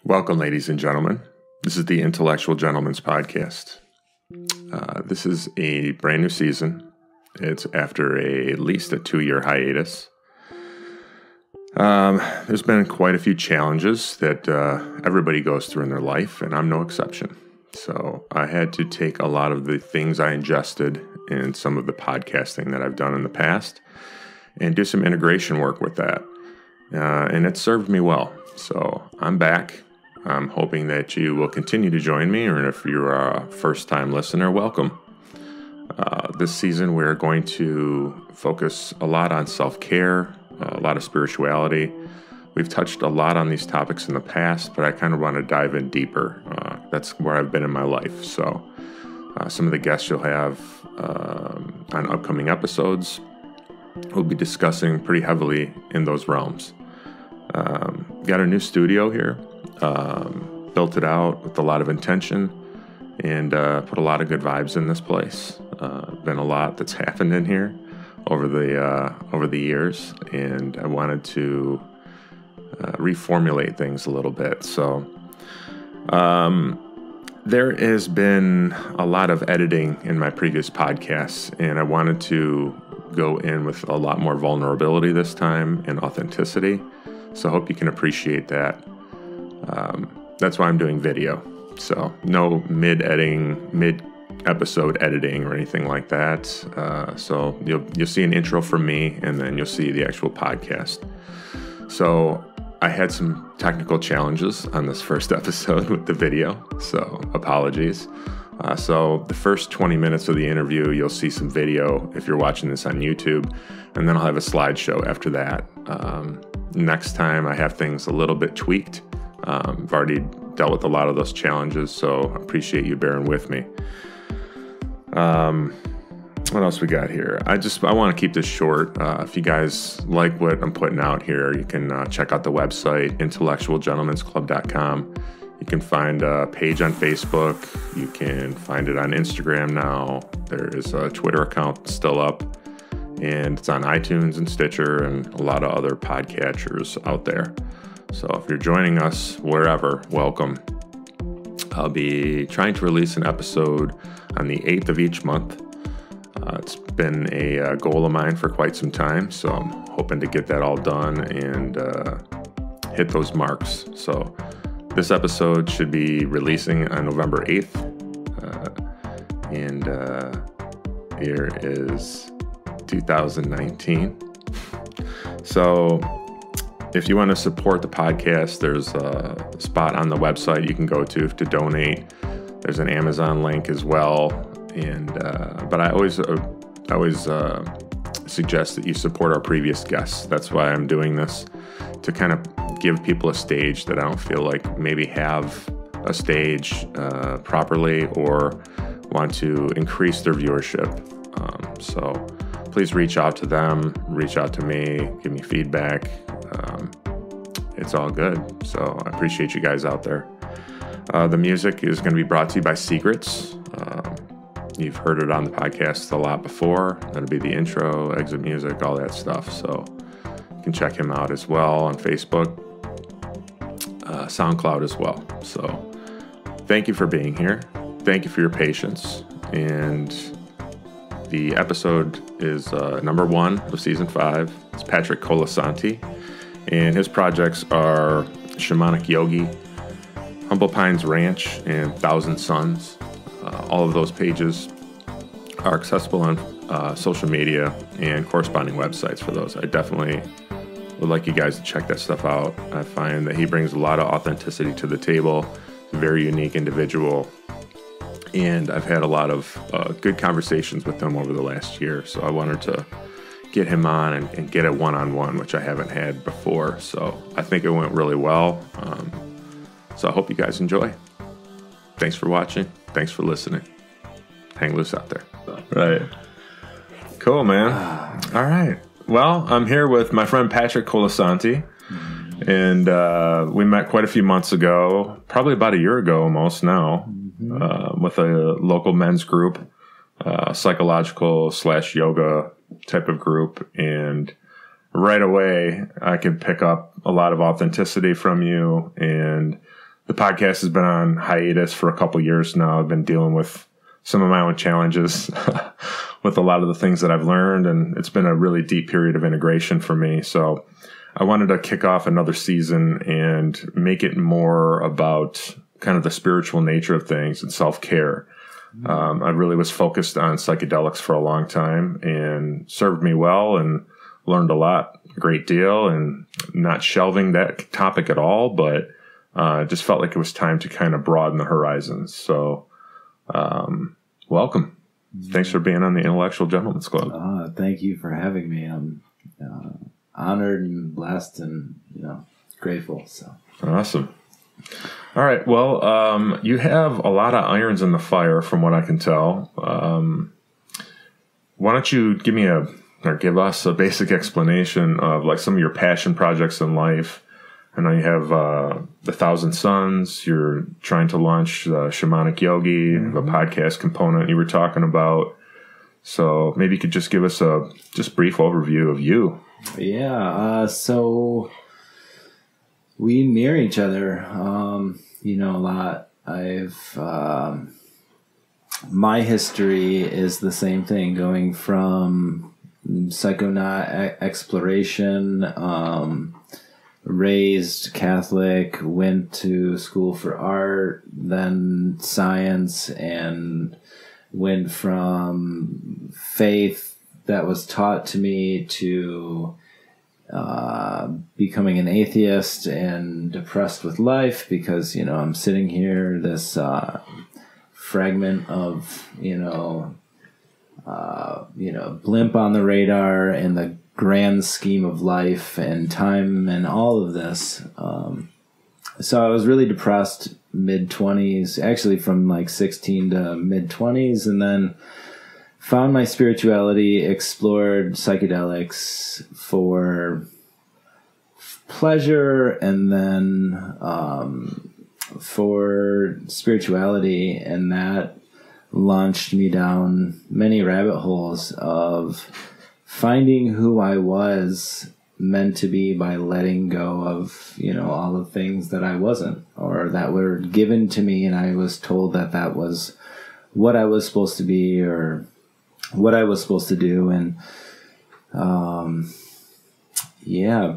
Welcome, ladies and gentlemen. This is the Intellectual Gentleman's Podcast. This is a brand new season. It's after at least a 2-year hiatus. There's been quite a few challenges that everybody goes through in their life, and I'm no exception. So I had to take a lot of the things I ingested in some of the podcasting that I've done in the past and do some integration work with that. And it served me well. So I'm back. I'm hoping that you will continue to join me, or if you're a first-time listener, welcome. This season, we're going to focus a lot on self-care, a lot of spirituality. We've touched a lot on these topics in the past, but I kind of want to dive in deeper. That's where I've been in my life. So some of the guests you'll have on upcoming episodes will be discussing pretty heavily in those realms. Got a new studio here. Built it out with a lot of intention and put a lot of good vibes in this place. Been a lot that's happened in here over the years, and I wanted to reformulate things a little bit. So there has been a lot of editing in my previous podcasts, and I wanted to go in with a lot more vulnerability this time and authenticity. So I hope you can appreciate that. That's why I'm doing video. So no mid-episode editing or anything like that. So you'll see an intro from me, and then you'll see the actual podcast. So I had some technical challenges on this first episode with the video, so apologies. So the first 20 minutes of the interview, you'll see some video if you're watching this on YouTube, and then I'll have a slideshow after that. Next time I have things a little bit tweaked. I've already dealt with a lot of those challenges, so I appreciate you bearing with me. What else we got here? I want to keep this short. If you guys like what I'm putting out here, you can check out the website, intellectualgentlemansclub.com. You can find a page on Facebook. You can find it on Instagram now. There is a Twitter account still up, and it's on iTunes and Stitcher and a lot of other podcatchers out there. So if you're joining us wherever, welcome. I'll be trying to release an episode on the 8th of each month. It's been a goal of mine for quite some time, so I'm hoping to get that all done and hit those marks. So this episode should be releasing on November 8th. And here is 2019. So if you want to support the podcast, there's a spot on the website you can go to donate. There's an Amazon link as well. And but I always suggest that you support our previous guests. That's why I'm doing this, to kind of give people a stage that I don't feel like maybe have a stage properly, or want to increase their viewership. So please reach out to them, reach out to me, give me feedback. It's all good. So I appreciate you guys out there. The music is going to be brought to you by Secrets. You've heard it on the podcast a lot before. That'll be the intro, exit music, all that stuff. So you can check him out as well on Facebook, Soundcloud as well. So thank you for being here. Thank you for your patience. And the episode is number 1 of season 5. It's Patrick Colasanti. And his projects are Shamanic Yogi, Humble Pines Ranch, and Thousand Suns. All of those pages are accessible on social media and corresponding websites for those. I definitely would like you guys to check that stuff out. I find that he brings a lot of authenticity to the table. He's a very unique individual. And I've had a lot of good conversations with him over the last year. So I wanted to get him on and get a one-on-one, which I haven't had before. So I think it went really well. So I hope you guys enjoy. Thanks for watching. Thanks for listening. Hang loose out there. Right. Cool, man. All right. Well, I'm here with my friend Patrick Colasanti. And we met quite a few months ago, probably about a year ago almost now, with a local men's group, psychological / yoga type of group. And right away, I can pick up a lot of authenticity from you. And the podcast has been on hiatus for a couple years now. I've been dealing with some of my own challenges with a lot of the things that I've learned, and it's been a really deep period of integration for me. So I wanted to kick off another season and make it more about kind of the spiritual nature of things and self-care. I really was focused on psychedelics for a long time, and served me well, and learned a great deal, and not shelving that topic at all, but just felt like it was time to kind of broaden the horizons. So welcome. Thanks for being on the Intellectual Gentlemen's Club. Thank you for having me. I'm honored and blessed and, grateful. So awesome. All right. Well, you have a lot of irons in the fire from what I can tell. Why don't you give us a basic explanation of like some of your passion projects in life? I know you have the 1,000 Suns. You're trying to launch Shamanic Yogi. You have a podcast component you were talking about. So maybe you could just give us a brief overview of you. Yeah. So we mirror each other, a lot. My history is the same thing, going from psychonaut exploration, raised Catholic, went to school for art, then science, and went from faith that was taught to me to becoming an atheist and depressed with life because, I'm sitting here, this fragment of, blimp on the radar in the grand scheme of life and time and all of this. So I was really depressed mid-20s, actually from like 16 to mid-20s, and then found my spirituality, explored psychedelics for pleasure, and then for spirituality, and that launched me down many rabbit holes of finding who I was meant to be by letting go of, all the things that I wasn't, or that were given to me, and I was told that that was what I was supposed to be or what I was supposed to do. And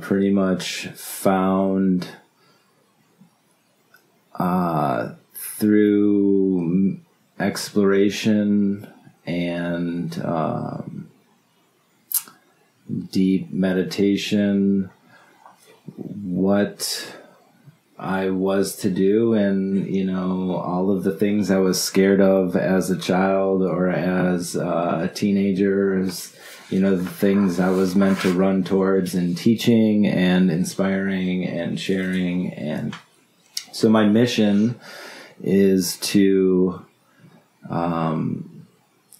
pretty much found through exploration and deep meditation what I was to do, and all of the things I was scared of as a child or as a teenager, the things I was meant to run towards in teaching and inspiring and sharing. And so my mission is to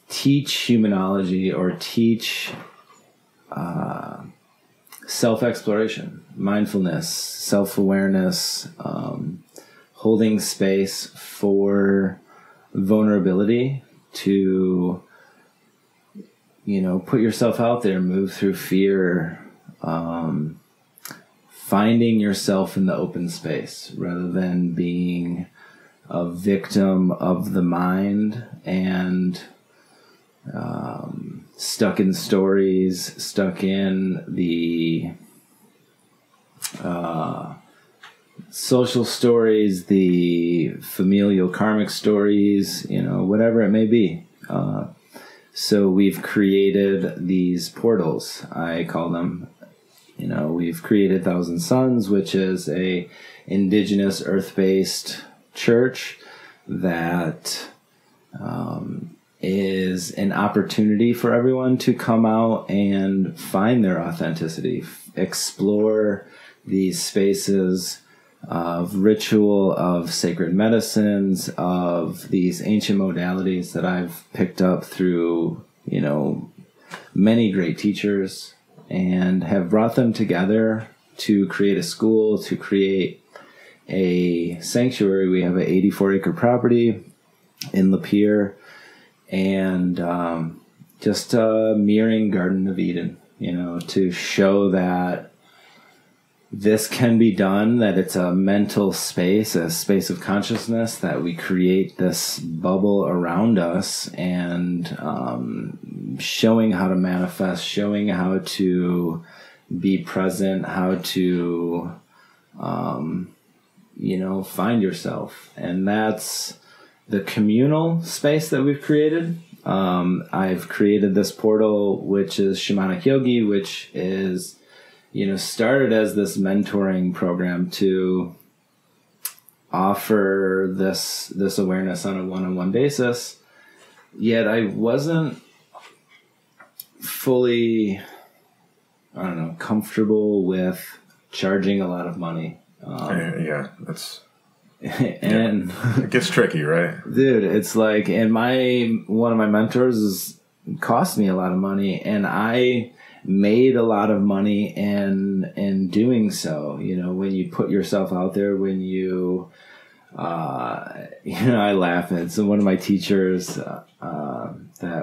teach humanology, or teach self-exploration, mindfulness, self-awareness, holding space for vulnerability to, put yourself out there, move through fear, finding yourself in the open space rather than being a victim of the mind and stuck in stories, stuck in the social stories, the familial karmic stories, whatever it may be. So we've created these portals, I call them. We've created 1,000 Suns, which is a indigenous earth-based church that is an opportunity for everyone to come out and find their authenticity, explore these spaces of ritual, of sacred medicines, of these ancient modalities that I've picked up through, many great teachers, and have brought them together to create a school, to create a sanctuary. We have an 84-acre property in Lapeer, and just a mirroring Garden of Eden. to show that this can be done, that it's a mental space, a space of consciousness, that we create this bubble around us, and showing how to manifest, showing how to be present, how to, find yourself. And that's the communal space that we've created. I've created this portal, which is Shamanic Yogi, which is, started as this mentoring program to offer this awareness on a one-on-one basis. Yet I wasn't fully, comfortable with charging a lot of money. That's... And it gets tricky, right? Dude, it's like, and one of my mentors cost me a lot of money, and I made a lot of money in doing so. When you put yourself out there, when you, I laugh at, so one of my teachers that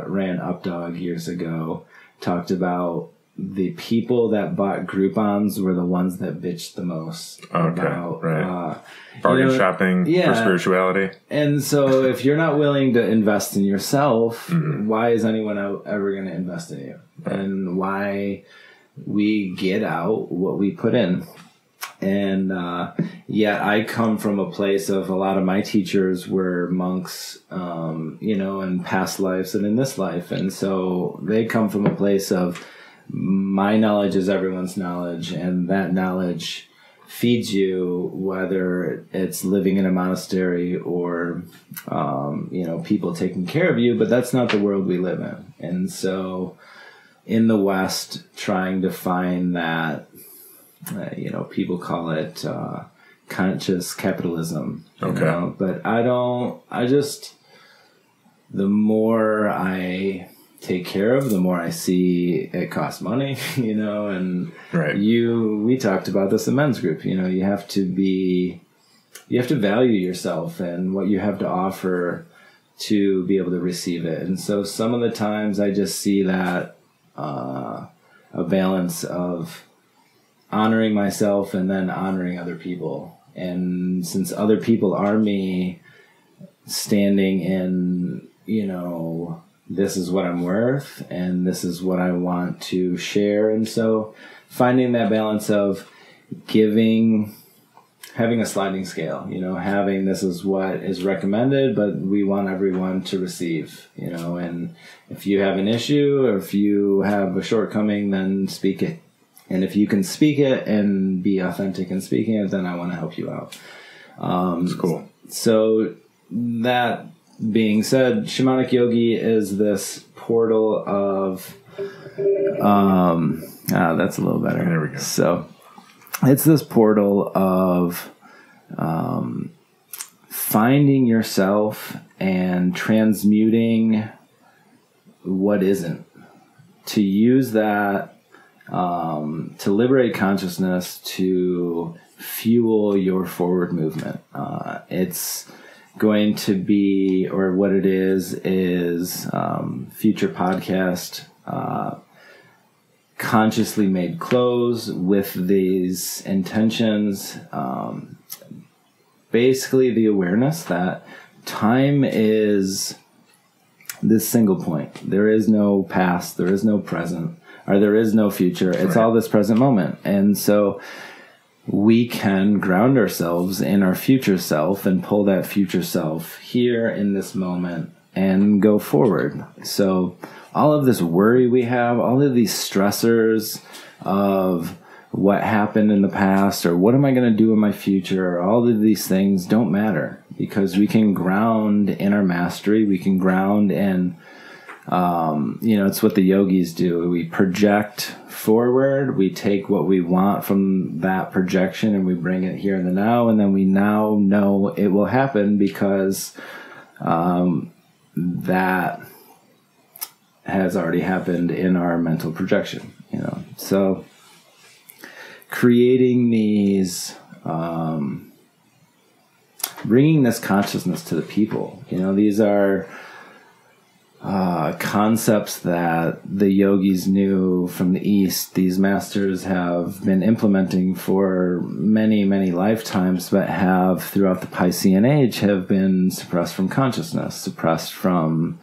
ran Updog years ago talked about the people that bought Groupons were the ones that bitched the most. Okay, right. Bargain shopping for spirituality. And so if you're not willing to invest in yourself, why is anyone ever going to invest in you? Right. And why we get out what we put in. And yet I come from a place of, a lot of my teachers were monks, in past lives and in this life. And so they come from a place of, my knowledge is everyone's knowledge, and that knowledge feeds you, whether it's living in a monastery or, people taking care of you, but that's not the world we live in. And so in the West, trying to find that, people call it conscious capitalism, but the more I take care of, the more I see it costs money, and right. We talked about this in men's group, you have to value yourself and what you have to offer to be able to receive it. And so some of the times I just see that a balance of honoring myself and then honoring other people. And since other people are me standing in, this is what I'm worth and this is what I want to share. And so finding that balance of having a sliding scale, having this is what is recommended, but we want everyone to receive, and if you have an issue or if you have a shortcoming, then speak it. And if you can speak it and be authentic in speaking it, then I want to help you out. That's cool. So that being said, Shamanic Yogi is this portal of, that's a little better. There we go. So it's this portal of finding yourself and transmuting what isn't, to use that to liberate consciousness, to fuel your forward movement. It's going to be, or what it is future podcast, consciously made clothes with these intentions. Basically the awareness that time is this single point. There is no past, there is no present, or there is no future. It's all this present moment. And so we can ground ourselves in our future self and pull that future self here in this moment and go forward. So all of this worry we have, all of these stressors of what happened in the past or what am I going to do in my future, or all of these things don't matter, because we can ground in our mastery. We can ground in, it's what the yogis do. We project forward. We take what we want from that projection and we bring it here in the now. And then we now know it will happen because that has already happened in our mental projection, So creating these, bringing this consciousness to the people, these are concepts that the yogis knew from the East, these masters have been implementing for many, many lifetimes, but have throughout the Piscean Age have been suppressed from consciousness, suppressed from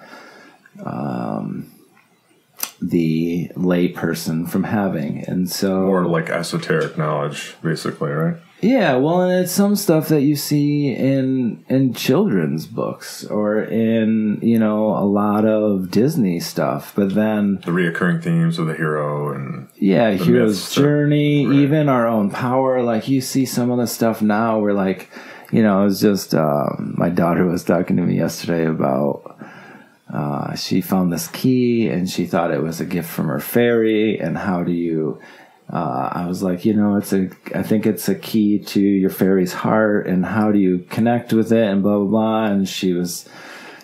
the lay person from having. And so, more like esoteric knowledge, basically, right? Yeah, well, and it's some stuff that you see in children's books or in, a lot of Disney stuff. But then the reoccurring themes of the hero and hero's journey, right. Even our own power. Like, you see some of the stuff now where, like, it was just my daughter was talking to me yesterday about she found this key and she thought it was a gift from her fairy, and how do you... I was like, I think it's a key to your fairy's heart, and how do you connect with it, and blah, blah, blah. And she was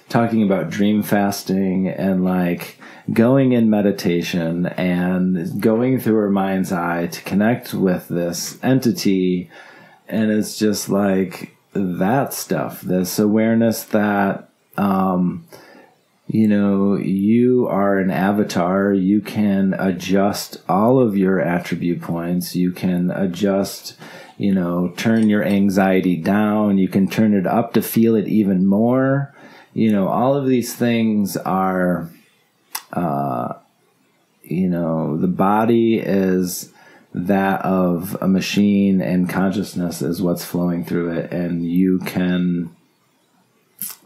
talking about dream fasting and like going in meditation and going through her mind's eye to connect with this entity. And it's just like that stuff, this awareness that, you are an avatar. You can adjust all of your attribute points. You can adjust, turn your anxiety down. You can turn it up to feel it even more. All of these things are, the body is that of a machine, and consciousness is what's flowing through it. And you can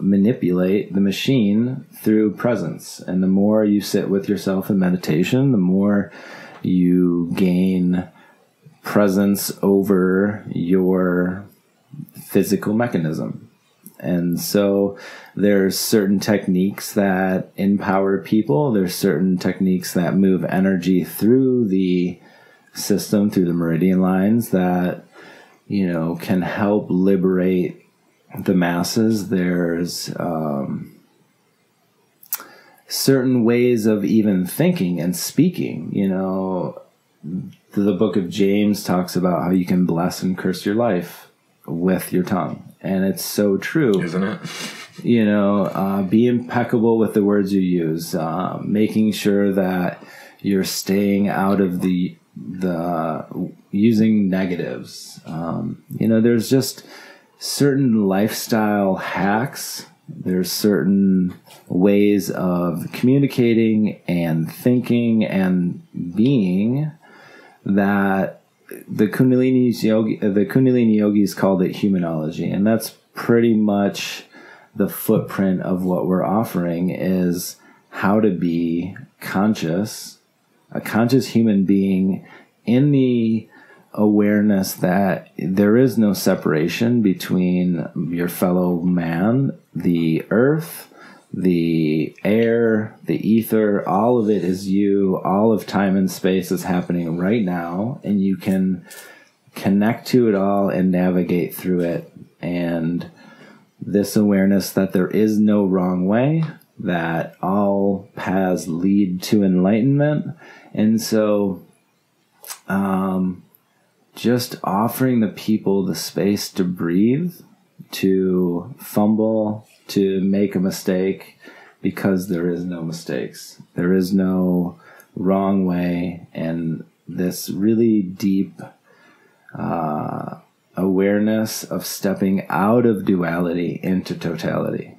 manipulate the machine through presence. And the more you sit with yourself in meditation, the more you gain presence over your physical mechanism. And so there's certain techniques that empower people. There's certain techniques that move energy through the system, through the meridian lines, that, can help liberate the masses. There's certain ways of even thinking and speaking. The book of James talks about how you can bless and curse your life with your tongue. And it's so true. Isn't it? Be impeccable with the words you use, making sure that you're staying out of the using negatives. There's just certain lifestyle hacks. There's certain ways of communicating and thinking and being that the Kundalini yogis called it humanology, and that's pretty much the footprint of what we're offering, is how to be conscious, a conscious human being, in the awareness that there is no separation between your fellow man, the earth, the air, the ether. All of it is you. All of time and space is happening right now, and you can connect to it all and navigate through it. And this awareness that there is no wrong way, that all paths lead to enlightenment. And so just offering the people the space to breathe, to fumble, to make a mistake, because there is no mistakes. There is no wrong way. And this really deep awareness of stepping out of duality into totality.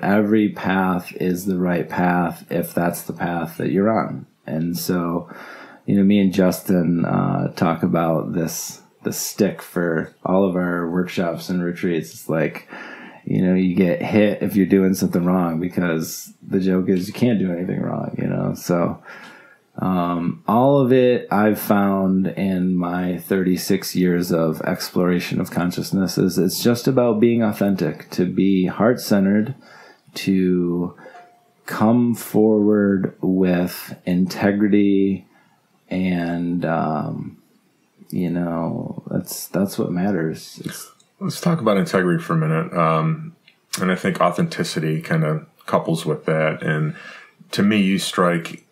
Every path is the right path if that's the path that you're on. And so, me and Justin talk about the stick for all of our workshops and retreats. It's like, you get hit if you're doing something wrong, because the joke is you can't do anything wrong, So all of it I've found in my 36 years of exploration of consciousness is it's just about being authentic, to be heart-centered, to come forward with integrity, and that's what matters. Let's talk about integrity for a minute. And I think authenticity kind of couples with that. And to me, you strike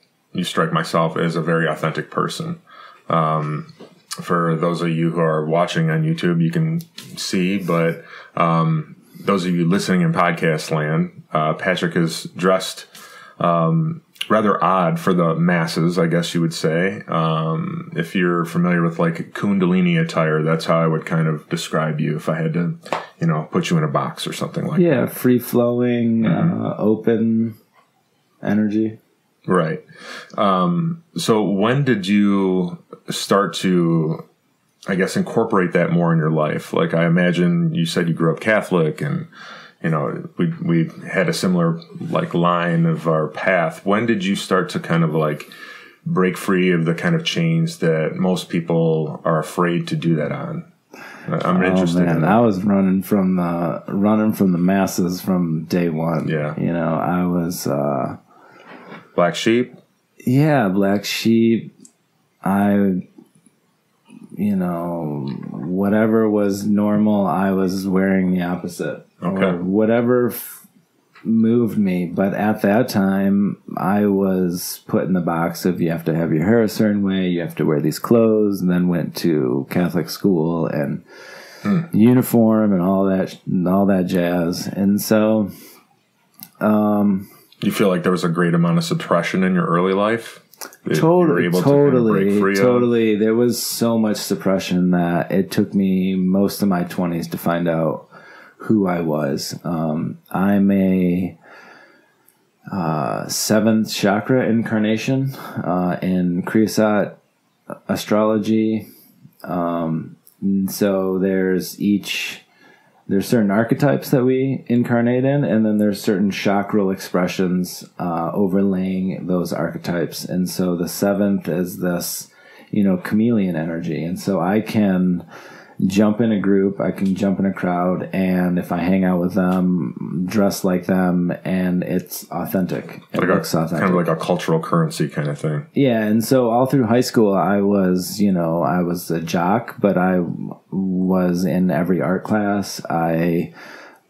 myself as a very authentic person. For those of you who are watching on YouTube, you can see, but those of you listening in podcast land, Patrick is dressed rather odd for the masses, I guess you would say. If you're familiar with like kundalini attire, that's how I would kind of describe you if I had to, put you in a box or something like that. Yeah, free flowing, open energy. Right. So when did you start to, I guess, incorporate that more in your life? Like, I imagine you said you grew up Catholic, and we had a similar like line of our path. When did you start to kind of like break free of the kind of chains that most people are afraid to do that on? I'm interested in that. I was running from the masses from day one. Yeah. I was Black sheep. Yeah, black sheep. Whatever was normal, I was wearing the opposite. Okay. Or whatever moved me. But at that time, I was put in the box of you have to have your hair a certain way, you have to wear these clothes, and then went to Catholic school and uniform and all that jazz. And so, you feel like there was a great amount of suppression in your early life? Totally. There was so much suppression that it took me most of my 20s to find out who I was. I'm a seventh chakra incarnation in Kriasat astrology. So there's certain archetypes that we incarnate in, and then there's certain chakral expressions overlaying those archetypes. And so the seventh is this, chameleon energy. And so I can jump in a group, I can jump in a crowd, and if I hang out with them, dress like them, and it's authentic. It looks authentic. Kind of like a cultural currency kind of thing. Yeah, and so all through high school, I was a jock, but I was in every art class. I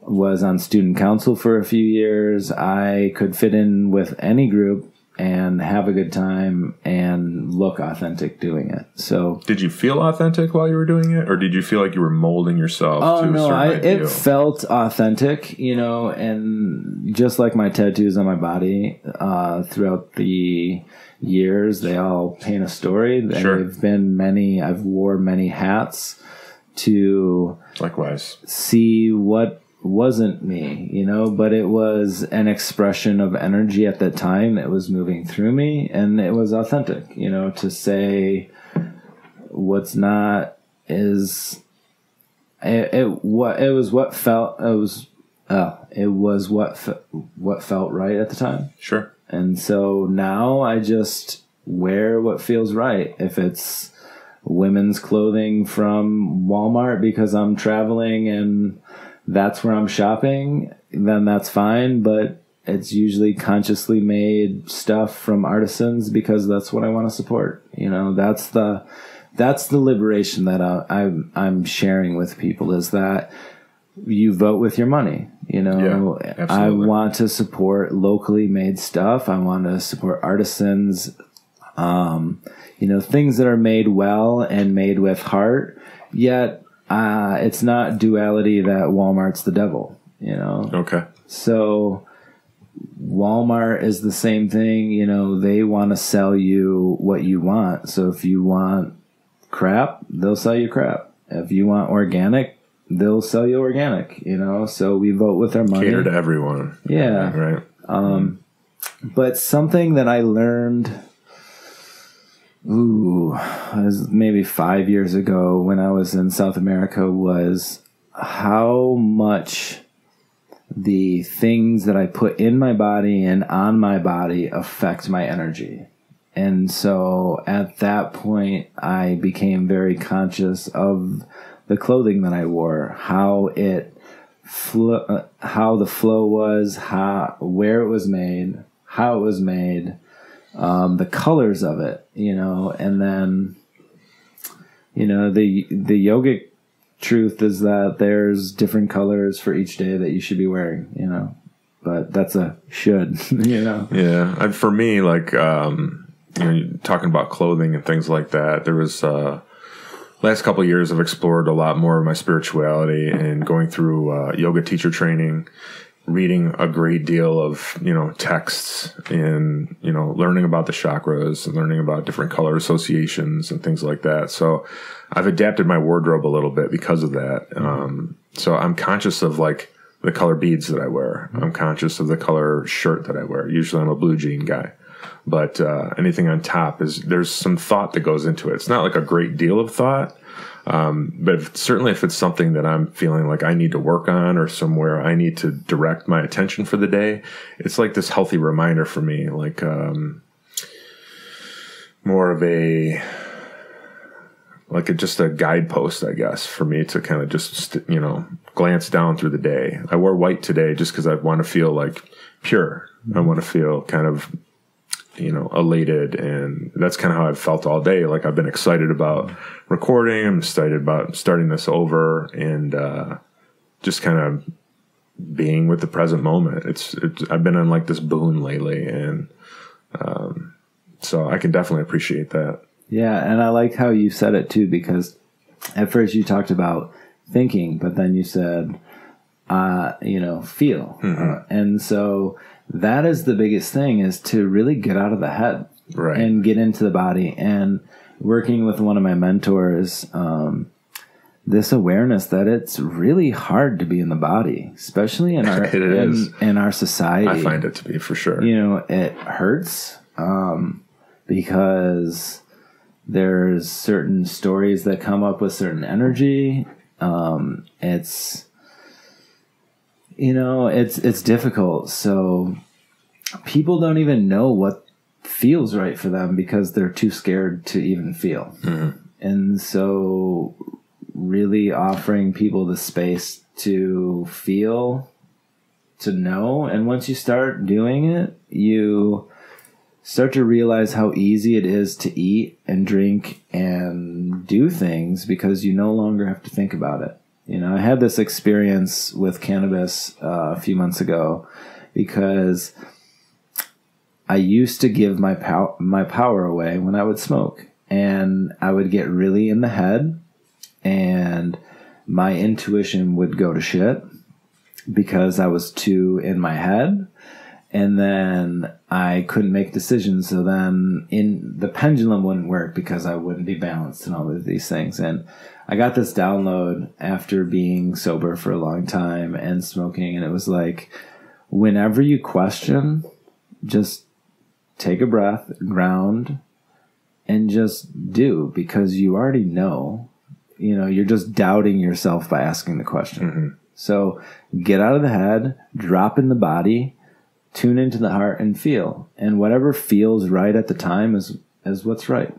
was on student council for a few years. I could fit in with any group and have a good time and look authentic doing it. So, did you feel authentic while you were doing it, or did you feel like you were molding yourself to a certain ideal? It felt authentic, and just like my tattoos on my body, throughout the years, they all paint a story. Sure. There've been many. I've wore many hats to likewise see what wasn't me, but it was an expression of energy at that time that was moving through me, and it was authentic, to say what's not is it was what felt right at the time. Sure. And so now I just wear what feels right. If it's women's clothing from Walmart because I'm traveling and that's where I'm shopping, then that's fine. But it's usually consciously made stuff from artisans because that's what I want to support. That's the liberation that I'm sharing with people, is that you vote with your money. Yeah, I want to support locally made stuff. I want to support artisans, things that are made well and made with heart, yet it's not duality that Walmart's the devil, Okay. So Walmart is the same thing, they want to sell you what you want. So if you want crap, they'll sell you crap. If you want organic, they'll sell you organic, so we vote with our money. Cater to everyone. Yeah. Right. But something that I learned, it was maybe 5 years ago when I was in South America, was how much the things that I put in my body and on my body affect my energy. And so at that point, I became very conscious of the clothing that I wore, how the flow was, where it was made, how it was made, the colors of it, and then, the yogic truth is that there's different colors for each day that you should be wearing, but that's a should, Yeah. For me, like, talking about clothing and things like that, there was, last couple of years I've explored a lot more of my spirituality and going through yoga teacher training. reading a great deal of, texts and, learning about the chakras and learning about different color associations and things like that. So I've adapted my wardrobe a little bit because of that. So I'm conscious of like the color beads that I wear. I'm conscious of the color shirt that I wear. Usually I'm a blue jean guy, but anything on top there's some thought that goes into it. It's not like a great deal of thought. But certainly if it's something that I'm feeling like I need to work on or somewhere I need to direct my attention for the day, it's like this healthy reminder for me, like more of just a guidepost, I guess, for me to kind of just, glance down through the day. I wore white today just because I want to feel like pure. I want to feel kind of, elated. And that's kind of how I've felt all day. Like I've been excited about recording. I'm excited about starting this over and just kind of being with the present moment. I've been on like this boon lately. And so I can definitely appreciate that. Yeah. And I like how you said it too, because at first you talked about thinking, but then you said, feel. And so that is the biggest thing, is to really get out of the head, right, and get into the body. And working with one of my mentors, this awareness that it's really hard to be in the body, especially in our in our society. I find it to be, for sure. It hurts because there's certain stories that come up with certain energy. It's difficult. So people don't even know what feels right for them because they're too scared to even feel. And so really offering people the space to feel, to know. And once you start doing it, you start to realize how easy it is to eat and drink and do things because you no longer have to think about it. I had this experience with cannabis a few months ago because I used to give my power away when I would smoke, and I would get really in the head and my intuition would go to shit because I was too in my head, and then I couldn't make decisions. So then the pendulum wouldn't work because I wouldn't be balanced and all of these things. And I got this download after being sober for a long time and smoking. And it was like, whenever you question, just take a breath, ground, and just do, because you already know, you're just doubting yourself by asking the question. So get out of the head, drop in the body, tune into the heart and feel. And whatever feels right at the time is what's right,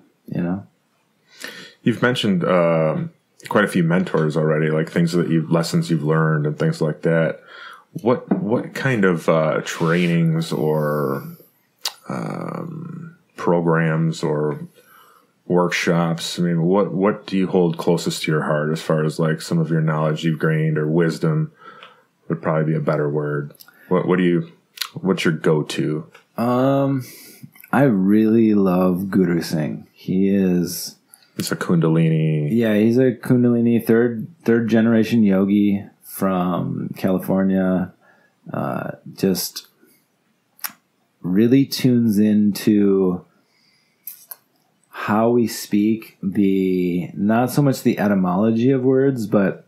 You've mentioned quite a few mentors already, like lessons you've learned and things like that. What kind of trainings or programs or workshops? I mean, what do you hold closest to your heart as far as like some of your knowledge you've gained, or wisdom would probably be a better word? What's your go-to? I really love Guru Singh. It's a kundalini. Yeah, he's a kundalini third generation yogi from California. Just really tunes into how we speak, not so much the etymology of words, but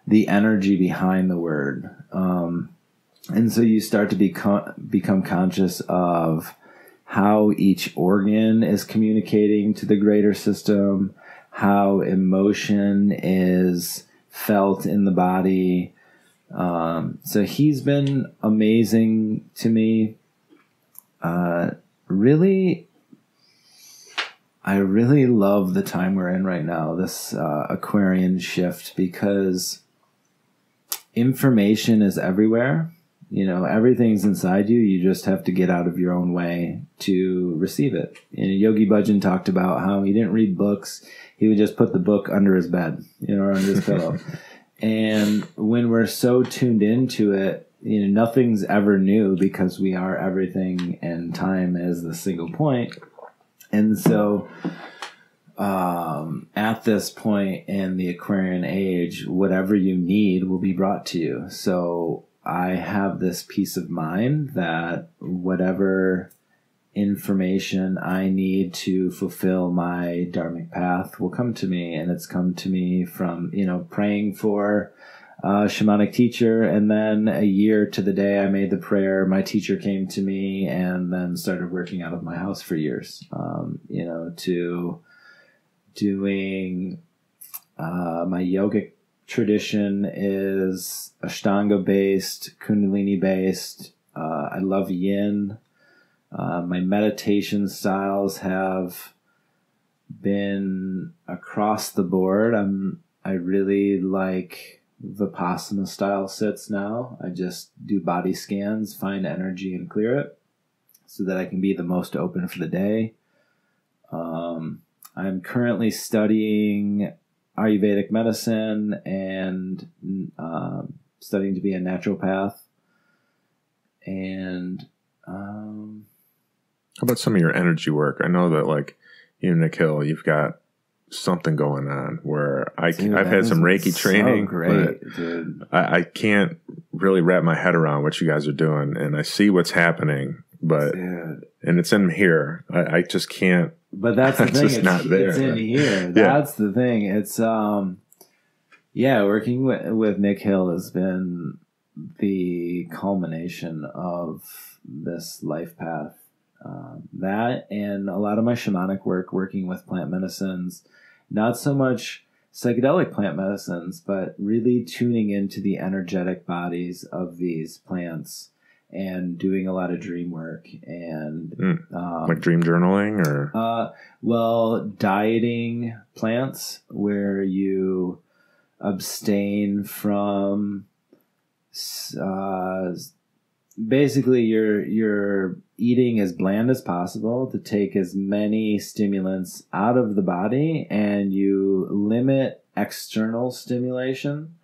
the energy behind the word. And so you start to become conscious of how each organ is communicating to the greater system, how emotion is felt in the body. So he's been amazing to me. Really, I really love the time we're in right now, this Aquarian shift, because information is everywhere. Everything's inside you. You just have to get out of your own way to receive it. Yogi Bhajan talked about how he didn't read books. He would just put the book under his bed, or under his pillow. And when we're so tuned into it, nothing's ever new because we are everything, and time is the single point. And so at this point in the Aquarian age, whatever you need will be brought to you. So I have this peace of mind that whatever information I need to fulfill my dharmic path will come to me. And it's come to me from, praying for a shamanic teacher. And then a year to the day I made the prayer, my teacher came to me and then started working out of my house for years, to doing my yogic tradition is Ashtanga based, kundalini based. I love yin. My meditation styles have been across the board. I really like Vipassana style sits now. I just do body scans, find energy and clear it so that I can be the most open for the day. I'm currently studying ayurvedic medicine and studying to be a naturopath. And how about some of your energy work? I know that, like, you, Nikhil, you've got something going on where I've had some Reiki training. So great, dude. I can't really wrap my head around what you guys are doing, and I see what's happening, but and it's in here. I just can't. But that's the thing. It's not there. It's in here. That's the thing. It's working with Nick Hill has been the culmination of this life path. That and a lot of my shamanic work, working with plant medicines, not so much psychedelic plant medicines, but really tuning into the energetic bodies of these plants and doing a lot of dream work and like dream journaling or dieting plants where you abstain from basically you're eating as bland as possible to take as many stimulants out of the body, and you limit external stimulation,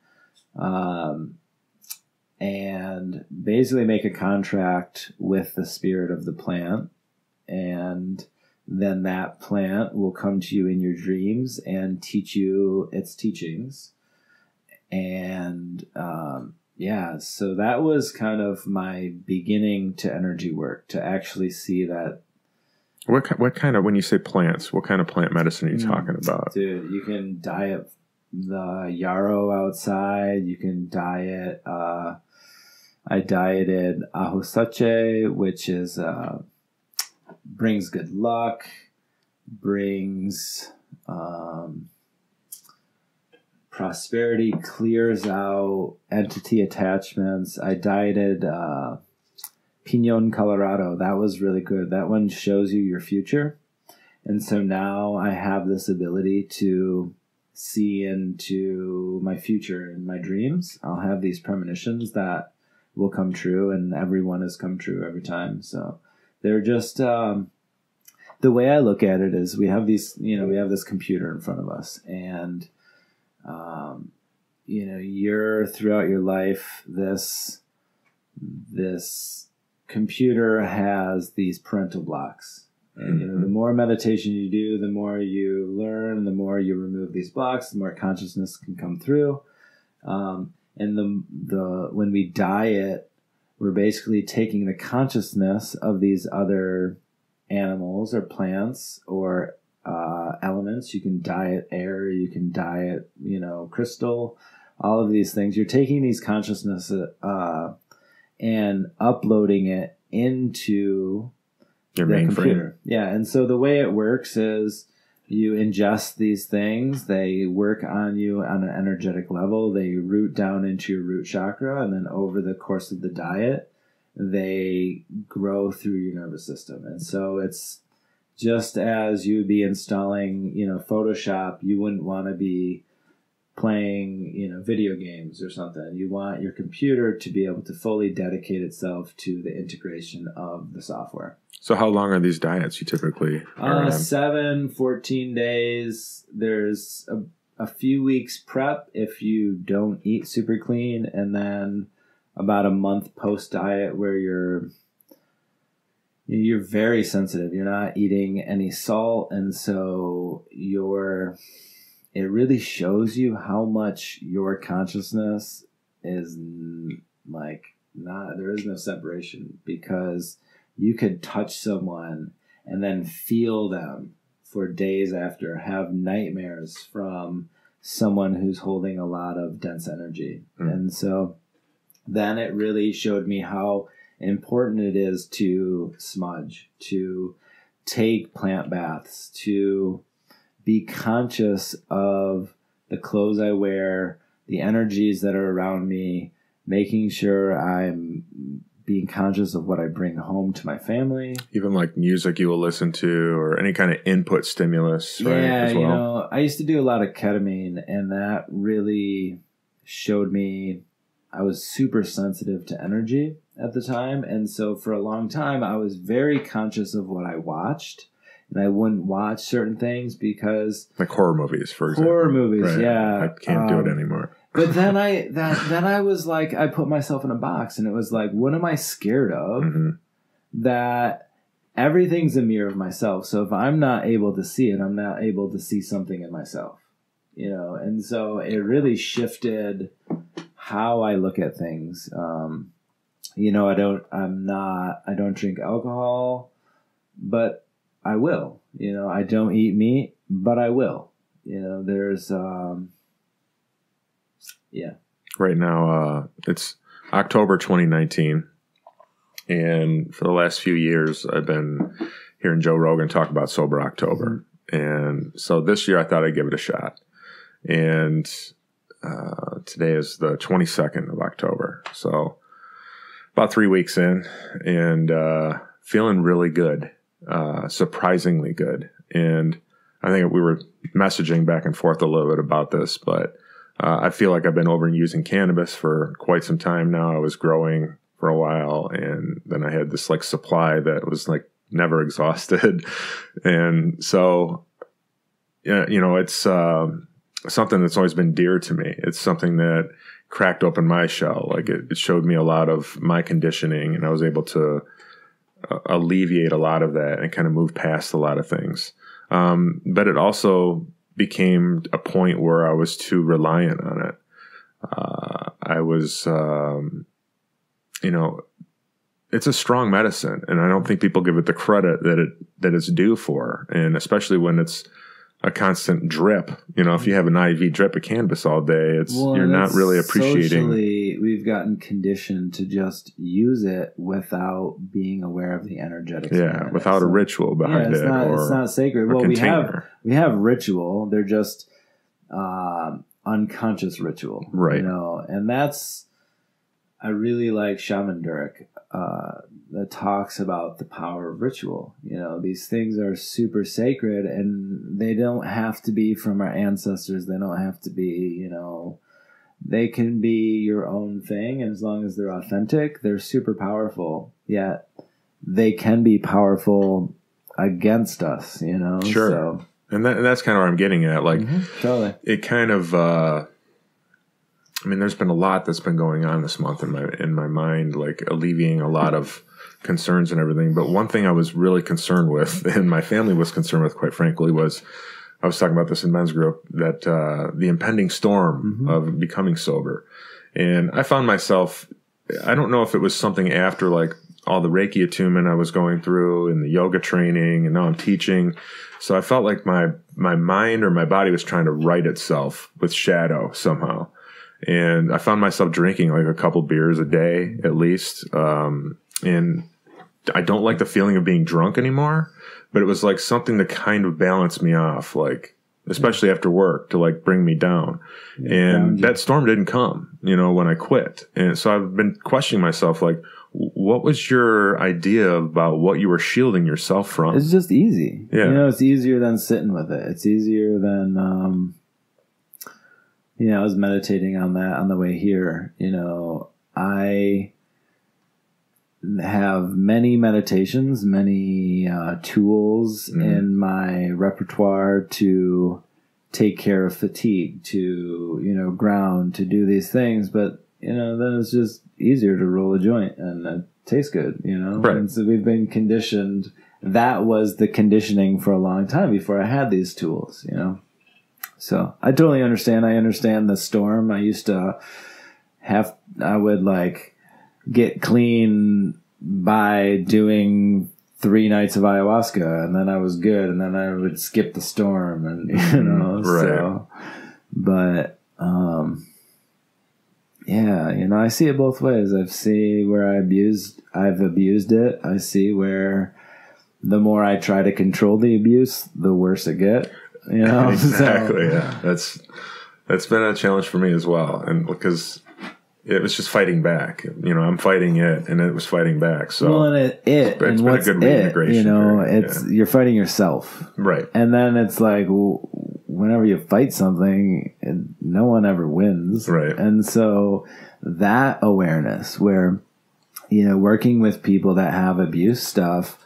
and basically make a contract with the spirit of the plant, and then that plant will come to you in your dreams and teach you its teachings. And so that was kind of my beginning to energy work, to actually see that. What kind of, when you say plants, what kind of plant medicine are you talking about? Dude, you can diet the yarrow outside. You can diet, I dieted ahusache, which is, brings good luck, brings, prosperity, clears out entity attachments. I dieted Pinon Colorado. That was really good. That one shows you your future. And so now I have this ability to see into my future in my dreams. I'll have these premonitions that will come true, and everyone has come true every time. So they're just the way I look at it is we have these, we have this computer in front of us, and you're throughout your life, this computer has these parental blocks. And the more meditation you do, the more you learn, the more you remove these blocks, the more consciousness can come through. And when we diet, we're basically taking the consciousness of these other animals or plants or elements. You can diet air, you can diet, crystal, all of these things. You're taking these consciousness and uploading it into your the mainframe. Computer. Yeah, and so the way it works is you ingest these things, they work on you on an energetic level, they root down into your root chakra, and then over the course of the diet, they grow through your nervous system. And so it's just as you would be installing, Photoshop, you wouldn't want to be playing, video games or something. You want your computer to be able to fully dedicate itself to the integration of the software. So how long are these diets you typically are 7, 14 days. There's a few weeks prep if you don't eat super clean, and then about a month post diet where you're very sensitive. You're not eating any salt, and so it really shows you how much your consciousness is like, nah, there is no separation, because you could touch someone and then feel them for days after, have nightmares from someone who's holding a lot of dense energy. And so then it really showed me how important it is to smudge, to take plant baths, to be conscious of the clothes I wear, the energies that are around me, making sure I'm being conscious of what I bring home to my family. Even like music you will listen to, or any kind of input stimulus, right? Yeah, as well. You know, I used to do a lot of ketamine, and that really showed me I was super sensitive to energy at the time. And so for a long time, I was very conscious of what I watched. And I wouldn't watch certain things because... Like horror movies, for example. Horror movies, right. yeah. I can't do it anymore. But then I was like, I put myself in a box, and it was like, what am I scared of? That everything's a mirror of myself. So if I'm not able to see it, I'm not able to see something in myself, you know? And so it really shifted how I look at things. You know, I don't drink alcohol, but I will. You know, I don't eat meat, but I will. You know, there's, yeah. Right now, it's October 2019. And for the last few years, I've been hearing Joe Rogan talk about Sober October. And so this year I thought I'd give it a shot. And today is the 22nd of October. So about 3 weeks in, and feeling really good, surprisingly good. And I think we were messaging back and forth a little bit about this, but I feel like I've been overusing cannabis for quite some time now. I was growing for a while, and then I had this like supply that was like never exhausted. And so, you know, it's something that's always been dear to me. It's something that cracked open my shell. Like it showed me a lot of my conditioning, and I was able to alleviate a lot of that and kind of move past a lot of things. But it also became a point where I was too reliant on it. I was, you know, it's a strong medicine, and I don't think people give it the credit that it's due for. And especially when it's a constant drip, you know, if you have an IV drip of cannabis all day, you're not really appreciating. Socially, we've gotten conditioned to just use it without being aware of the energetics. Yeah, without a ritual behind it. It's not sacred. Well, container. we have ritual. They're just unconscious ritual, right? You know, and that's, I really like Shaman Durek that talks about the power of ritual. You know, these things are super sacred, and they don't have to be from our ancestors. They don't have to be, you know, they can be your own thing. And as long as they're authentic, they're super powerful. Yet they can be powerful against us, you know? Sure. So, and that's kind of where I'm getting at. Like, totally. It kind of, I mean, there's been a lot that's been going on this month in my mind, like alleviating a lot of concerns and everything. But one thing I was really concerned with, and my family was concerned with, quite frankly, was I was talking about this in men's group, that the impending storm of becoming sober. And I found myself, I don't know if it was something after like all the Reiki attunement I was going through and the yoga training, and now I'm teaching. So I felt like my mind or my body was trying to right itself with shadow somehow. And I found myself drinking like a couple beers a day at least. And I don't like the feeling of being drunk anymore, but it was like something to kind of balance me off, like, especially after work, to like bring me down. And that storm didn't come, you know, when I quit. And so I've been questioning myself, like, what was your idea about what you were shielding yourself from? It's just easy. Yeah. You know, it's easier than sitting with it. It's easier than, you know, I was meditating on that on the way here. You know, I have many meditations, many tools in my repertoire to take care of fatigue, to, you know, ground, to do these things. But, you know, then it's just easier to roll a joint, and it tastes good, you know? Right. And so we've been conditioned. That was the conditioning for a long time before I had these tools, you know? So I totally understand. I understand the storm. I used to I would like get clean by doing 3 nights of ayahuasca, and then I was good, and then I would skip the storm, and you know, right. so, but, yeah, you know, I see it both ways. I see where I've abused it. I see where the more I try to control the abuse, the worse it gets. You know, exactly. So, yeah, that's been a challenge for me as well, and because it was just fighting back. You know, I'm fighting it, and it was fighting back. So, well, and it's been what's a good reintegration. You know, it's you're fighting yourself, right? And then it's like whenever you fight something, no one ever wins, right? And so that awareness, where you know, working with people that have abuse stuff.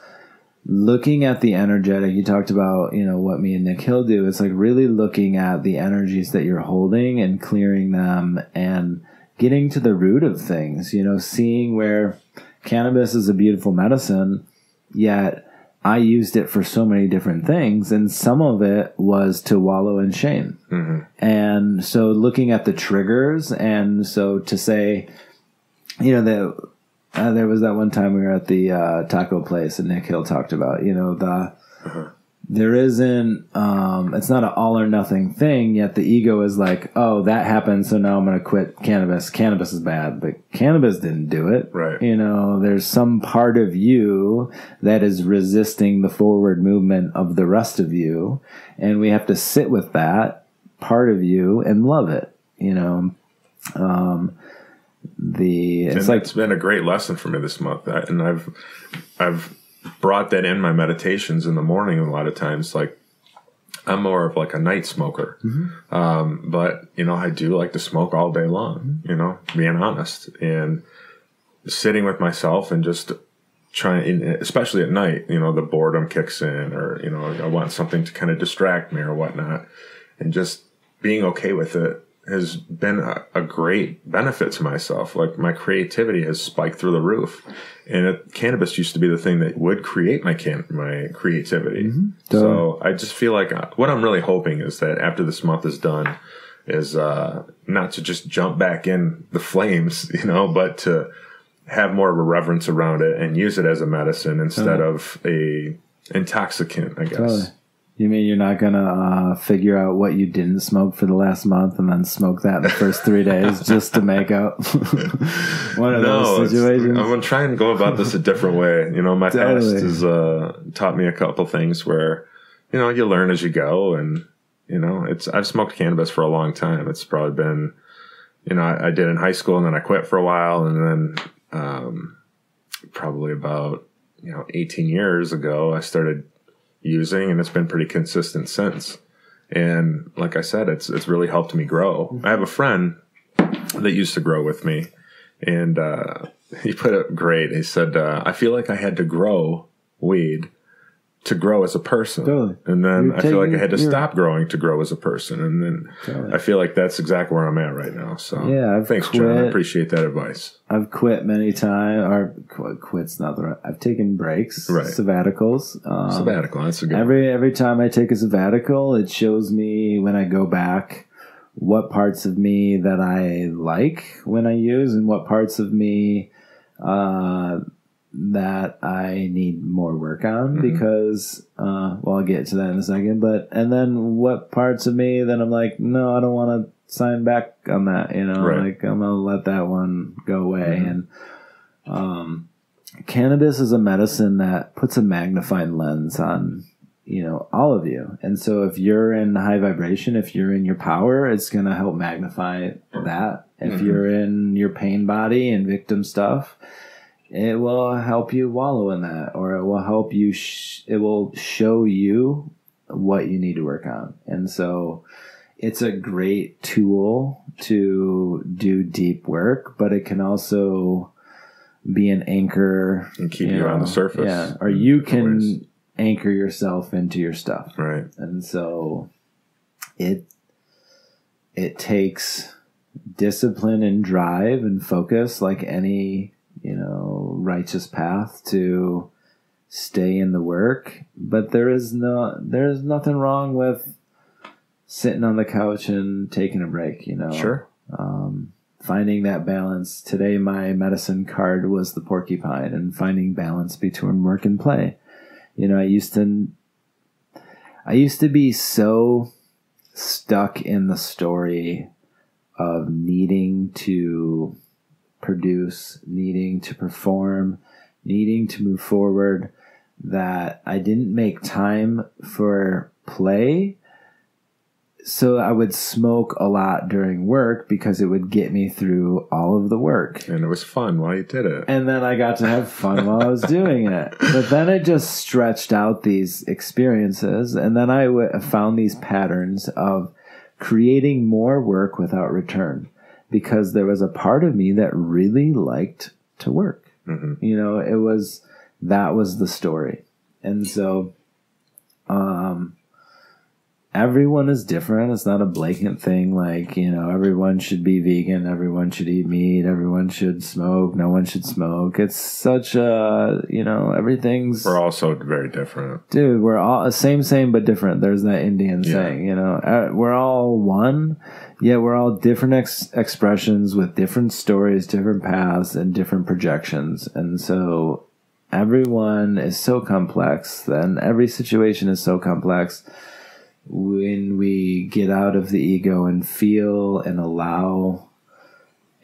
Looking at the energetic, you talked about, you know, what me and Nick Hill do. It's like really looking at the energies that you're holding and clearing them and getting to the root of things, you know, seeing where cannabis is a beautiful medicine, yet I used it for so many different things. And some of it was to wallow in shame. Mm-hmm. And so looking at the triggers, and so to say, you know, that, there was that one time we were at the taco place, and Nick Hill talked about, you know, there isn't, it's not an all or nothing thing, yet the ego is like, oh, that happened, so now I'm going to quit cannabis. Cannabis is bad, but cannabis didn't do it. Right. You know, there's some part of you that is resisting the forward movement of the rest of you, and we have to sit with that part of you and love it, you know. It's been a great lesson for me this month, and I've brought that in my meditations in the morning. A lot of times, like I'm more of like a night smoker, mm-hmm. But you know, I do like to smoke all day long. Mm-hmm. You know, being honest, and sitting with myself and just trying, especially at night. You know, the boredom kicks in, or you know, I want something to kind of distract me or whatnot, and just being okay with it has been a great benefit to myself. Like my creativity has spiked through the roof, and cannabis used to be the thing that would create my creativity. Mm-hmm. So I just feel like what I'm really hoping is that after this month is done is not to just jump back in the flames, you know, but to have more of a reverence around it and use it as a medicine instead of a intoxicant, I guess. Totally. You mean you're not going to figure out what you didn't smoke for the last month and then smoke that in the first 3 days just to make up one of those situations? I'm going to try and go about this a different way. You know, my past has taught me a couple things where, you know, you learn as you go. And, you know, I've smoked cannabis for a long time. It's probably been, you know, I did in high school, and then I quit for a while. And then probably about, 18 years ago, I started using, and it's been pretty consistent since. And like I said, it's really helped me grow. I have a friend that used to grow with me, and he put it great. He said, I feel like I had to grow weed to grow as a person. Totally. And then I feel like I had to stop growing to grow as a person. And then I feel like that's exactly where I'm at right now. So yeah, thanks, John. I appreciate that advice. I've quit many times, or quit's not the right. I've taken breaks, sabbaticals. Sabbatical, that's a good every time I take a sabbatical, it shows me when I go back what parts of me that I like when I use, and what parts of me that I need more work on, because, I'll get to that in a second, and then what parts of me that I'm like, no, I don't want to sign back on that, like I'm going to let that one go away. And, cannabis is a medicine that puts a magnifying lens on, all of you. And so if you're in high vibration, if you're in your power, it's going to help magnify that. If you're in your pain body and victim stuff, it will help you wallow in that, or it will help you, it will show you what you need to work on. And so it's a great tool to do deep work, but it can also be an anchor. And keep you on the surface. Yeah. Or you can anchor yourself into your stuff. Right. And so it takes discipline and drive and focus, like any righteous path, to stay in the work. But there's nothing wrong with sitting on the couch and taking a break, Sure. finding that balance. Today, my medicine card was the porcupine, and finding balance between work and play. You know, I used to be so stuck in the story of needing to produce, needing to perform, needing to move forward, that I didn't make time for play. So I would smoke a lot during work because it would get me through all of the work. And it was fun while you did it. And then I got to have fun while I was doing it. But then it just stretched out these experiences. And then I found these patterns of creating more work without return, because there was a part of me that really liked to work. Mm-hmm. You know, that was the story. And so, everyone is different. It's not a blatant thing like, you know, everyone should be vegan, everyone should eat meat, everyone should smoke, no one should smoke. It's such a, you know, everything's... We're all so very different. Dude, we're all same but different. There's that Indian saying, you know, we're all one, yet we're all different expressions with different stories, different paths, and different projections. And so everyone is so complex, and every situation is so complex. When we get out of the ego and feel and allow,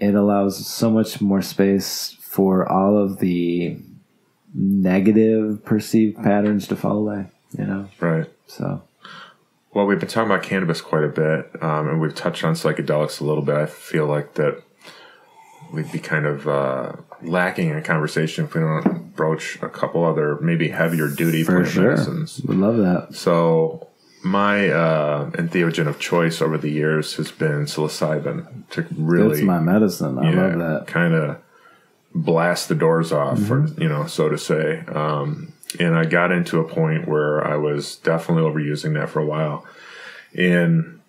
it allows so much more space for all of the negative perceived patterns to fall away, you know? Right. So, well, we've been talking about cannabis quite a bit, and we've touched on psychedelics a little bit. I feel like that we'd be kind of lacking in a conversation if we don't broach a couple other maybe heavier duty plant medicines. Would love that. So my entheogen of choice over the years has been psilocybin to really... It's my medicine. I love that. Kind of blast the doors off, for, you know, so to say. And I got into a point where I was definitely overusing that for a while, and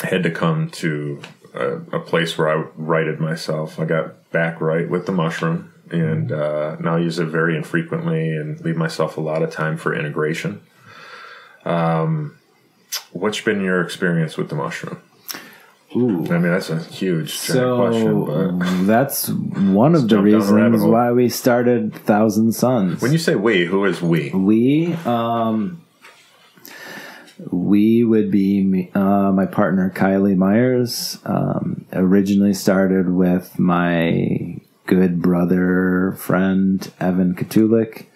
had to come to a place where I righted myself. I got back right with the mushroom, and now I use it very infrequently and leave myself a lot of time for integration. What's been your experience with the mushroom? Ooh. I mean, that's a huge question. But that's one of the reasons why we started Thousand Suns. When you say we, who is we? We would be my partner, Kylie Myers. Originally started with my good brother, friend, Evan Katulik.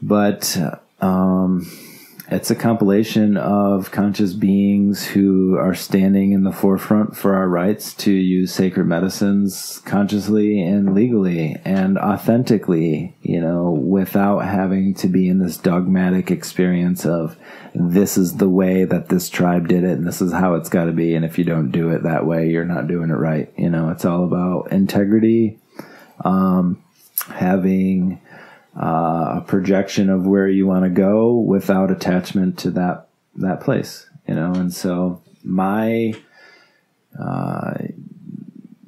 But it's a compilation of conscious beings who are standing in the forefront for our rights to use sacred medicines consciously and legally and authentically, you know, without having to be in this dogmatic experience of this is the way that this tribe did it and this is how it's got to be. And if you don't do it that way, you're not doing it right. You know, it's all about integrity, having a projection of where you want to go without attachment to that place, you know. And so my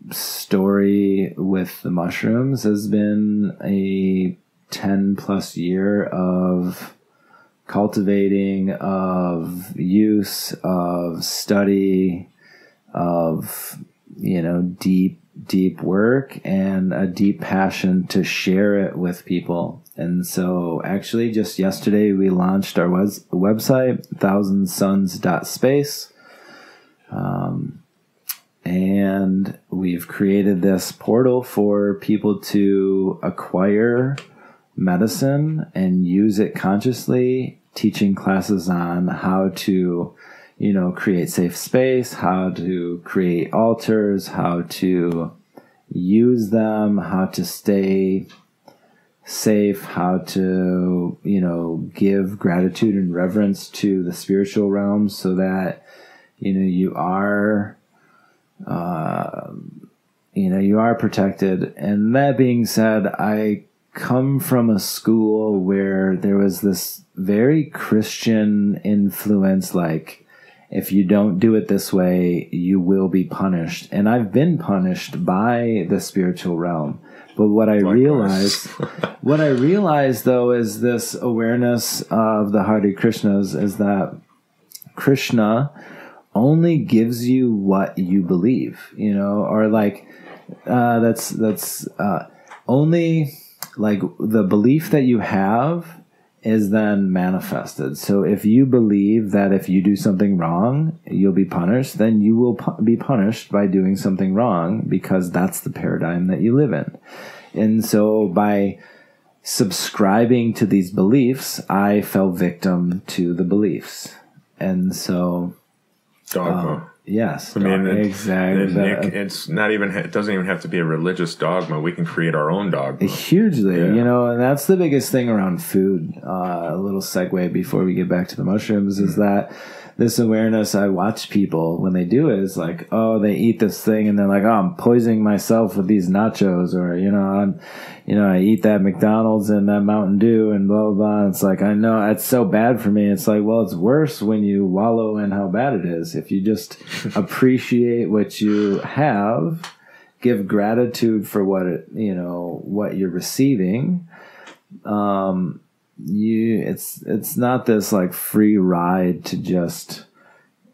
story with the mushrooms has been a 10 plus year of cultivating, of use, of study, of, you know, deep work and a deep passion to share it with people. And so actually just yesterday we launched our website, thousandsuns.space. And we've created this portal for people to acquire medicine and use it consciously, teaching classes on how to, you know, create safe space, how to create altars, how to use them, how to stay safe, how to, you know, give gratitude and reverence to the spiritual realm so that, you know, you are protected. And that being said, I come from a school where there was this very Christian influence, like, if you don't do it this way, you will be punished. And I've been punished by the spiritual realm. But what I realized though is this awareness of the Hare Krishnas is that Krishna only gives you what you believe, or like that's only like the belief that you have is then manifested. So if you believe that if you do something wrong, you'll be punished, then you will be punished by doing something wrong, because that's the paradigm that you live in. And so by subscribing to these beliefs, I fell victim to the beliefs. And so dogma. Yes, I mean, exactly. It's not even. It doesn't even have to be a religious dogma. We can create our own dogma. Hugely, and that's the biggest thing around food. A little segue before we get back to the mushrooms is that this awareness. I watch people when they do it is like, oh, they eat this thing and they're like, oh, I'm poisoning myself with these nachos, or I eat that McDonald's and that Mountain Dew and blah, blah, blah. It's like, I know it's so bad for me. It's like, well, it's worse when you wallow in how bad it is. If you just appreciate what you have, give gratitude for what what you're receiving, it's not this like free ride to just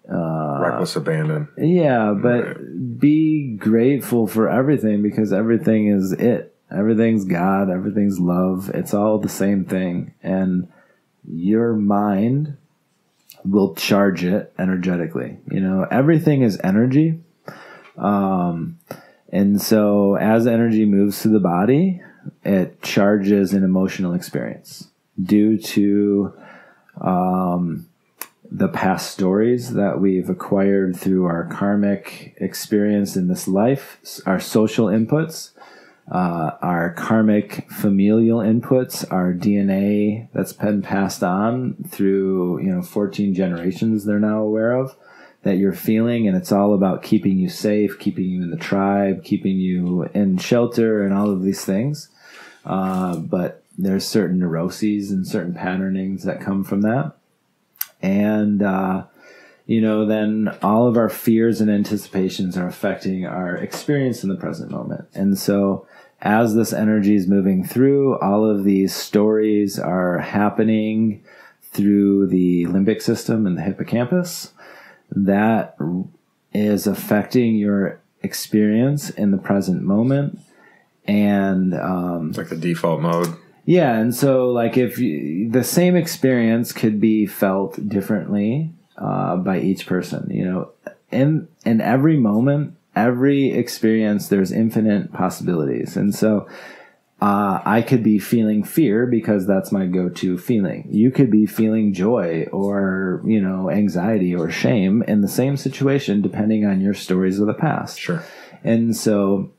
reckless abandon. Yeah, but be grateful for everything, because everything is it. Everything's God, everything's love. It's all the same thing. And your mind will charge it energetically. Everything is energy. And so as energy moves through the body, it charges an emotional experience due to the past stories that we've acquired through our karmic experience in this life, our social inputs, our karmic familial inputs, our DNA that's been passed on through 14 generations they're now aware of, that you're feeling, and it's all about keeping you safe, keeping you in the tribe, keeping you in shelter, and all of these things. But there's certain neuroses and certain patternings that come from that. And, then all of our fears and anticipations are affecting our experience in the present moment. And so as this energy is moving through, all of these stories are happening through the limbic system and the hippocampus. That is affecting your experience in the present moment. And it's like the default mode. Yeah, and so like if the same experience could be felt differently by each person, in every moment, every experience, there's infinite possibilities. And so I could be feeling fear because that's my go-to feeling. You could be feeling joy or, anxiety or shame in the same situation, depending on your stories of the past. Sure. And so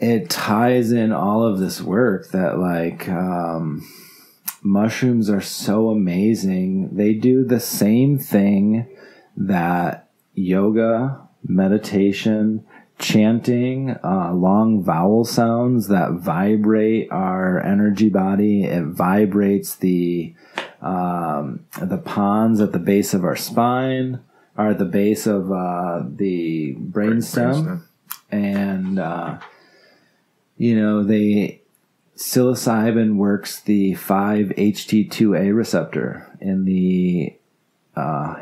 it ties in all of this work that mushrooms are so amazing. They do the same thing that yoga, meditation, chanting, long vowel sounds that vibrate our energy body. It vibrates the pons at the base of our spine, or at the base of the brainstem. And psilocybin works the 5-HT2A receptor in the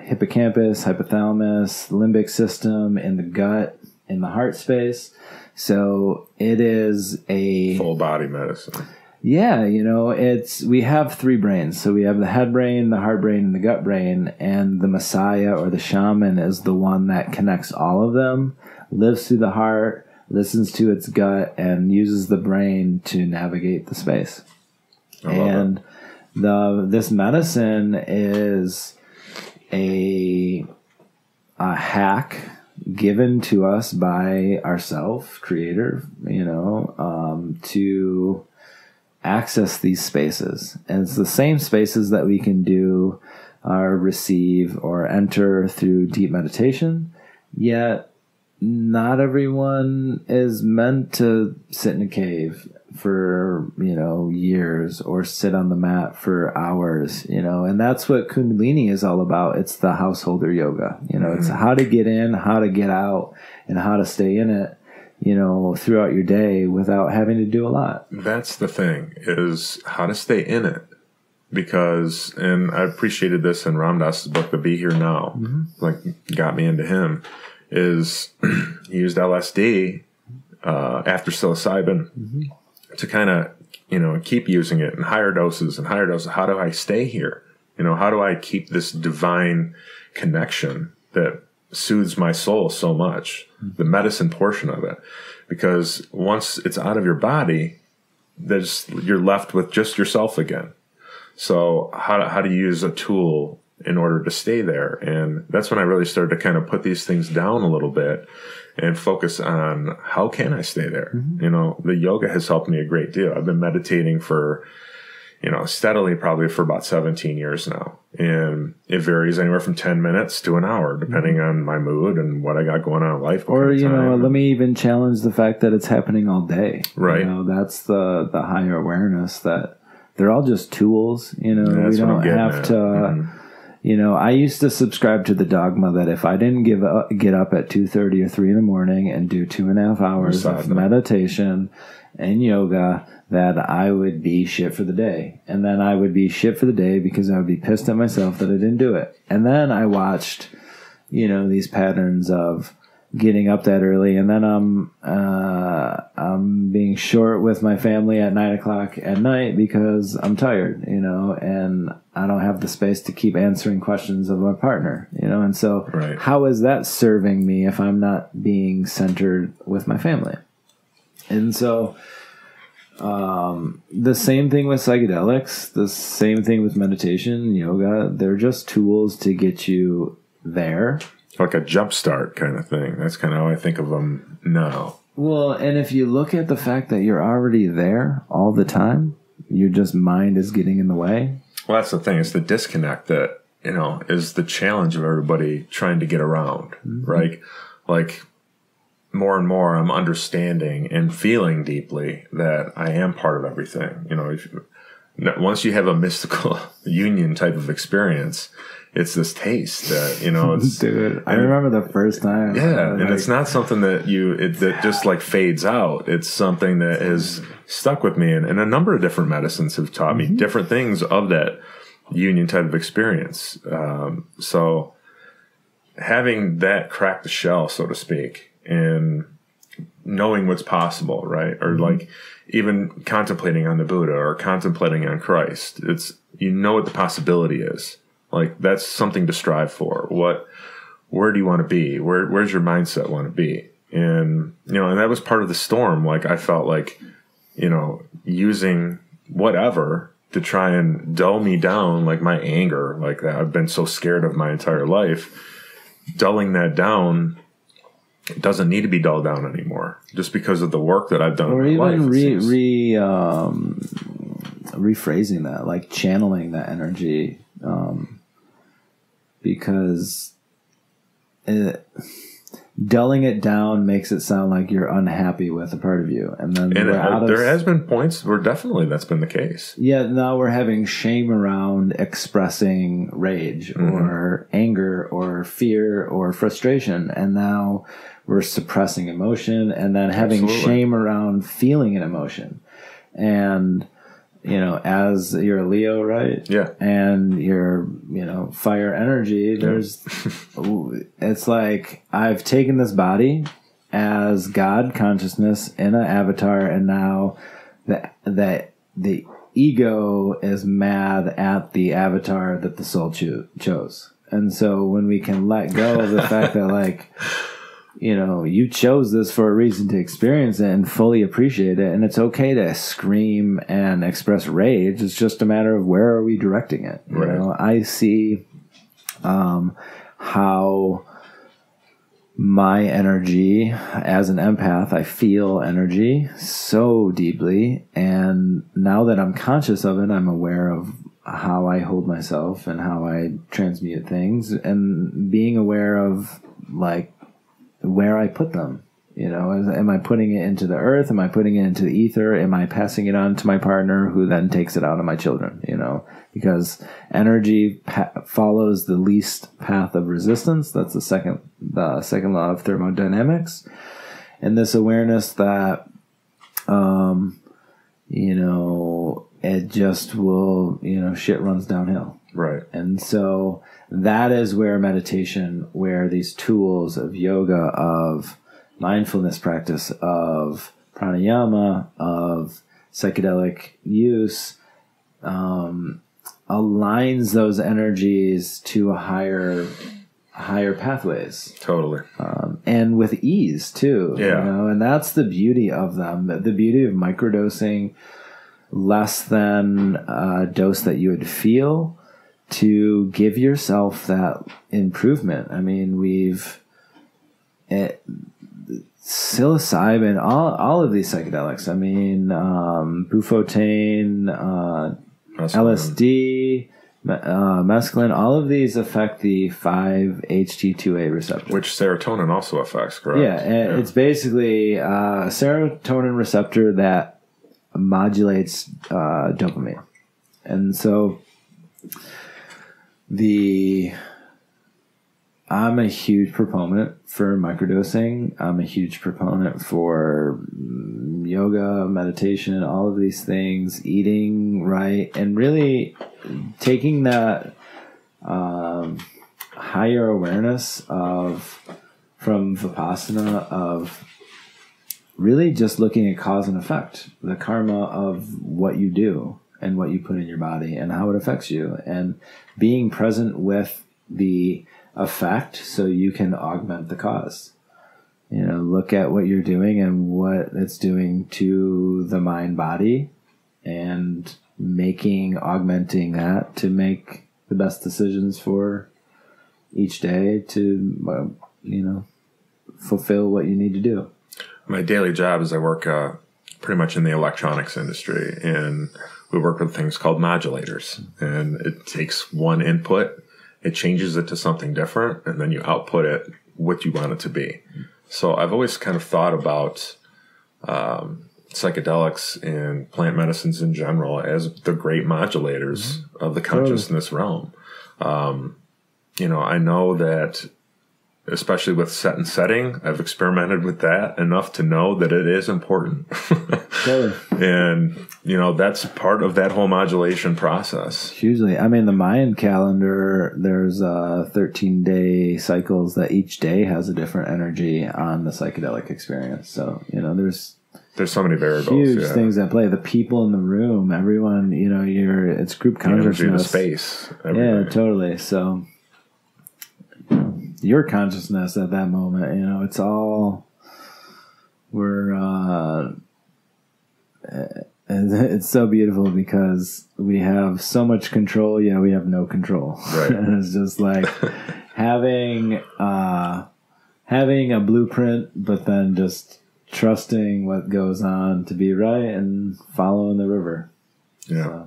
hippocampus, hypothalamus, limbic system, in the gut, in the heart space. So it is a full body medicine. Yeah, we have three brains. So we have the head brain, the heart brain, and the gut brain. And the Messiah or the shaman is the one that connects all of them, lives through the heart, listens to its gut, and uses the brain to navigate the space. And this medicine is a hack given to us by ourself, creator, to access these spaces. And it's the same spaces that we can do or receive or enter through deep meditation, yet not everyone is meant to sit in a cave for, years or sit on the mat for hours, and that's what Kundalini is all about. It's the householder yoga, it's how to get in, how to get out, and how to stay in it, throughout your day without having to do a lot. That's the thing, is how to stay in it because, and I appreciated this in Ram Dass's book, The Be Here Now, like got me into him, is he used LSD after psilocybin to kind of, you know, keep using it in higher doses and higher doses. How do I stay here? You know, how do I keep this divine connection that soothes my soul so much, the medicine portion of it? Because once it's out of your body, you're left with just yourself again. So how do you use a tool in order to stay there? And that's when I really started to kind of put these things down a little bit and focus on how can I stay there? You know, the yoga has helped me a great deal. I've been meditating for, you know, steadily probably for about 17 years now. And it varies anywhere from 10 minutes to an hour, depending on my mood and what I got going on in life. Or, you know, let me even challenge the fact that it's happening all day. Right. You know, that's the higher awareness that they're all just tools. You know, we don't have to, you know, I used to subscribe to the dogma that if I didn't get up at 2:30 or 3 in the morning and do 2.5 hours of meditation and yoga, that I would be shit for the day. And then I would be shit for the day because I would be pissed at myself that I didn't do it. And then I watched, you know, these patterns of getting up that early, and then I'm being short with my family at 9 o'clock at night because I'm tired, you know, and I don't have the space to keep answering questions of my partner, you know. And so how is that serving me if I'm not being centered with my family? And so the same thing with psychedelics, the same thing with meditation, yoga. They're just tools to get you there. Like a jumpstart kind of thing. That's kind of how I think of them now. Well, and if you look at the fact that you're already there all the time, your just mind is getting in the way. Well, that's the thing. It's the disconnect that, you know, is the challenge of everybody trying to get around, right? Like more and more I'm understanding and feeling deeply that I am part of everything. You know, once you have a mystical union type of experience, it's this taste that, you know, it's, dude, I remember the first time. Yeah. And it's not something that that just like fades out. It's something that has stuck with me. And a number of different medicines have taught me different things of that union type of experience. So having that crack the shell, so to speak, and knowing what's possible, right? Or like even contemplating on the Buddha or contemplating on Christ, it's, you know what the possibility is. Like that's something to strive for. Where do you want to be? Where's your mindset want to be? And, you know, and that was part of the storm. Like I felt like, you know, using whatever to try and dull me down, like my anger, like that I've been so scared of my entire life, dulling that down. It doesn't need to be dulled down anymore just because of the work that I've done or in my life. Or even rephrasing that, like channeling that energy, because dulling it down makes it sound like you're unhappy with a part of you. And then there has been points where definitely that's been the case. Yeah, now we're having shame around expressing rage or anger or fear or frustration. And now we're suppressing emotion and then having shame around feeling an emotion. And, you know, as you're a Leo, right? Yeah. And you're, you know, fire energy, there's, it's like I've taken this body as God consciousness in an avatar, and now the ego is mad at the avatar that the soul chose. And so when we can let go of the fact that, like, you know, you chose this for a reason to experience it and fully appreciate it. And it's okay to scream and express rage. It's just a matter of where are we directing it. You know, I see how my energy as an empath, I feel energy so deeply. And now that I'm conscious of it, I'm aware of how I hold myself and how I transmute things, and being aware of, like, where I put them. You know, am I putting it into the earth? Am I putting it into the ether? Am I passing it on to my partner, who then takes it out on my children? You know, because energy follows the least path of resistance. That's the second law of thermodynamics. And this awareness that, you know, it just will, shit runs downhill. Right. And so that is where meditation, where these tools of yoga, of mindfulness practice, of pranayama, of psychedelic use, aligns those energies to a higher pathways. Totally. And with ease too. Yeah. And that's the beauty of them. The beauty of microdosing, less than a dose that you would feel, to give yourself that improvement. I mean, psilocybin, all of these psychedelics. I mean, bufotane, LSD, mescaline, all of these affect the 5-HT2A receptor. Which serotonin also affects, correct? Yeah, it's basically a serotonin receptor that modulates dopamine. And so I'm a huge proponent for microdosing. I'm a huge proponent for yoga, meditation, all of these things, eating right, and really taking that higher awareness from Vipassana, of really just looking at cause and effect, the karma of what you do and what you put in your body and how it affects you, and being present with the effect so you can augment the cause. Look at what you're doing and what it's doing to the mind body, and augmenting that to make the best decisions for each day to, fulfill what you need to do. My daily job is I work pretty much in the electronics industry, and we work with things called modulators, and it takes one input, it changes it to something different, and then you output it what you want it to be. So I've always kind of thought about psychedelics and plant medicines in general as the great modulators of the consciousness realm. I know that, especially with set and setting, I've experimented with that enough to know that it is important. And, that's part of that whole modulation process. Hugely. I mean, the Mayan calendar, there's 13-day cycles that each day has a different energy on the psychedelic experience. So, there's so many variables. Huge things at play. The people in the room, everyone, it's group consciousness. Energy, the space. Everybody. Yeah, totally. So your consciousness at that moment, it's all, it's so beautiful because we have so much control, yet we have no control. Right. And it's just like having a blueprint, but then just trusting what goes on to be right and following the river. Yeah.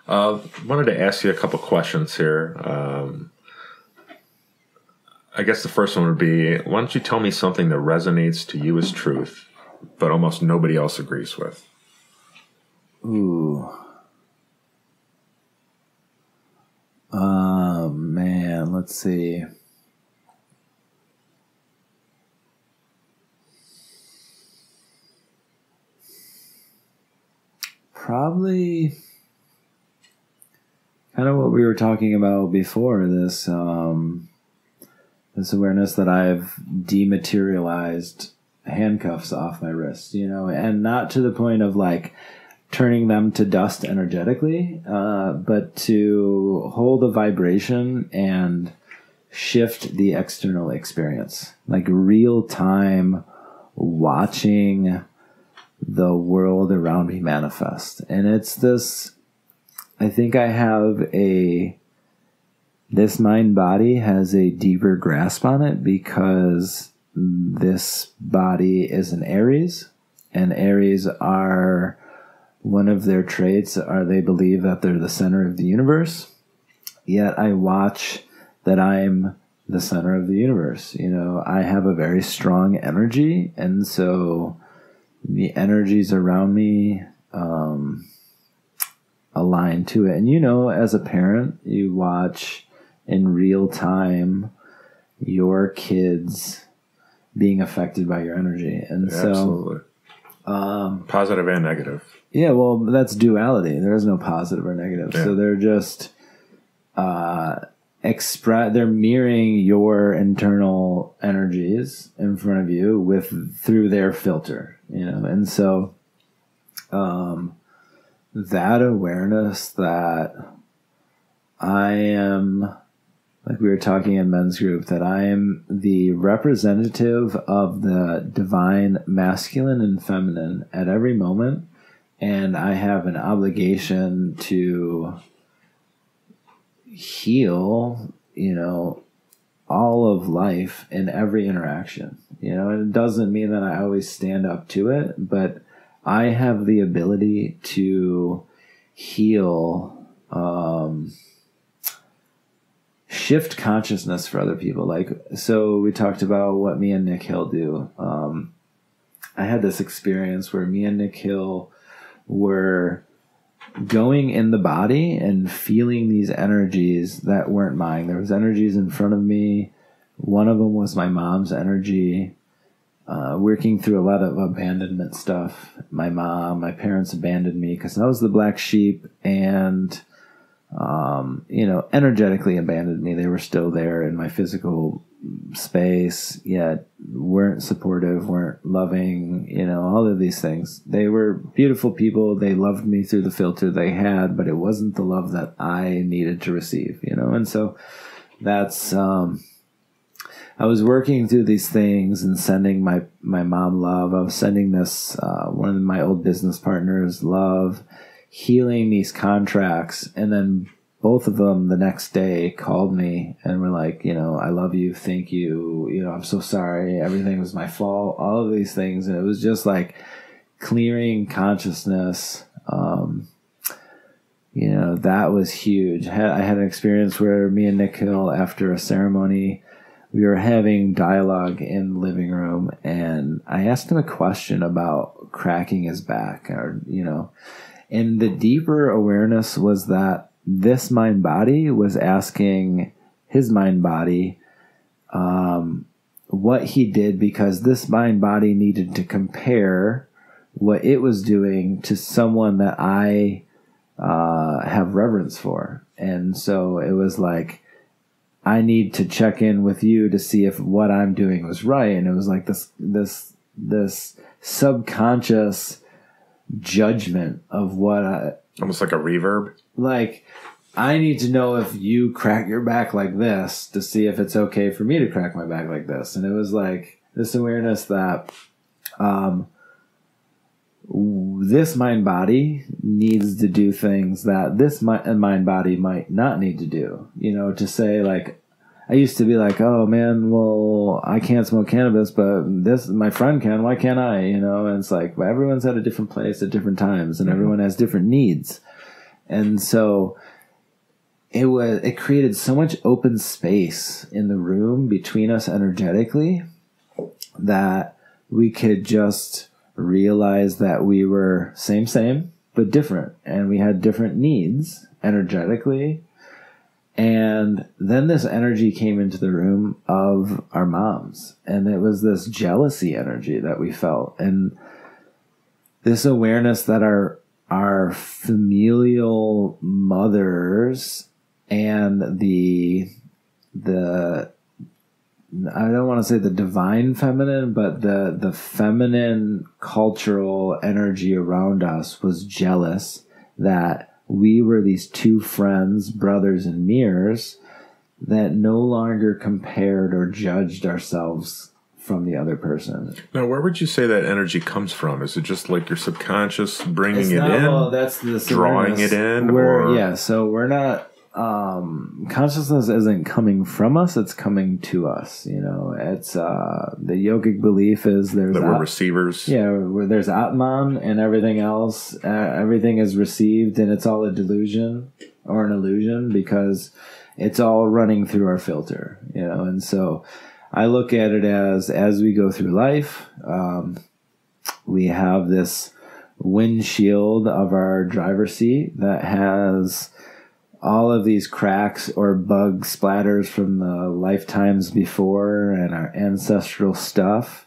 So. Wanted to ask you a couple questions here. I guess the first one would be, why don't you tell me something that resonates to you as truth, but almost nobody else agrees with? Ooh. Man, let's see. Probably kind of what we were talking about before, this awareness that I've dematerialized handcuffs off my wrist, and not to the point of like turning them to dust energetically, but to hold a vibration and shift the external experience, like real time watching the world around me manifest. And it's this, I think I have this mind body has a deeper grasp on it because this body is an Aries, and Aries are, one of their traits are they believe that they're the center of the universe. Yet I watch that I'm the center of the universe. I have a very strong energy, and so the energies around me align to it. And as a parent, you watch in real time your kids being affected by your energy. And Absolutely. Positive and negative. Yeah, well, that's duality. There is no positive or negative. Yeah. So they're just they're mirroring your internal energies in front of you through their filter, and so that awareness that I am, like we were talking in men's group, that I am the representative of the divine masculine and feminine at every moment, and I have an obligation to heal, all of life in every interaction, and it doesn't mean that I always stand up to it, but I have the ability to heal, shift consciousness for other people. Like, so we talked about what me and Nick Hill do. I had this experience where me and Nick Hill were going in the body and feeling these energies that weren't mine. There was energies in front of me. One of them was my mom's energy, working through a lot of abandonment stuff. My parents abandoned me because I was the black sheep, and energetically abandoned me. They were still there in my physical space, yet weren't supportive, weren't loving, all of these things. They were beautiful people. They loved me through the filter they had, but it wasn't the love that I needed to receive, and so that's, I was working through these things and sending my mom love. I was sending this, one of my old business partners love, healing these contracts, and then both of them the next day called me and were like, I love you, thank you, I'm so sorry, everything was my fault, all of these things. And it was just like clearing consciousness. That was huge. I had an experience where me and Nick Hill, after a ceremony, we were having dialogue in the living room, and I asked him a question about cracking his back, and the deeper awareness was that this mind body was asking his mind body what he did, because this mind body needed to compare what it was doing to someone that I have reverence for. And so it was like, I need to check in with you to see if what I'm doing was right. And it was like this subconscious judgment of what almost like a reverb. Like, I need to know if you crack your back like this to see if it's okay for me to crack my back like this. And it was like this awareness that this mind body needs to do things that this mind body might not need to do. To say, like, I used to be like, oh man, well, I can't smoke cannabis, but my friend can, why can't I? And it's like, well, everyone's at a different place at different times, and everyone has different needs. And so it created so much open space in the room between us energetically that we could just realize that we were same, but different. And we had different needs energetically. And then this energy came into the room of our moms. And it was this jealousy energy that we felt. And this awareness that our familial mothers and the I don't want to say the divine feminine, but the feminine cultural energy around us was jealous that we were these two friends, brothers and mirrors, that no longer compared or judged ourselves from the other person. Now, where would you say that energy comes from? Is it just like your subconscious bringing it in? Well, that's the drawing it in? So we're not... consciousness isn't coming from us, it's coming to us. It's the yogic belief is there's that we're receivers. Yeah, where there's Atman, and everything else, everything is received, and it's all a delusion or an illusion because it's all running through our filter. And so I look at it as we go through life, we have this windshield of our driver's seat that has all of these cracks or bug splatters from the lifetimes before and our ancestral stuff.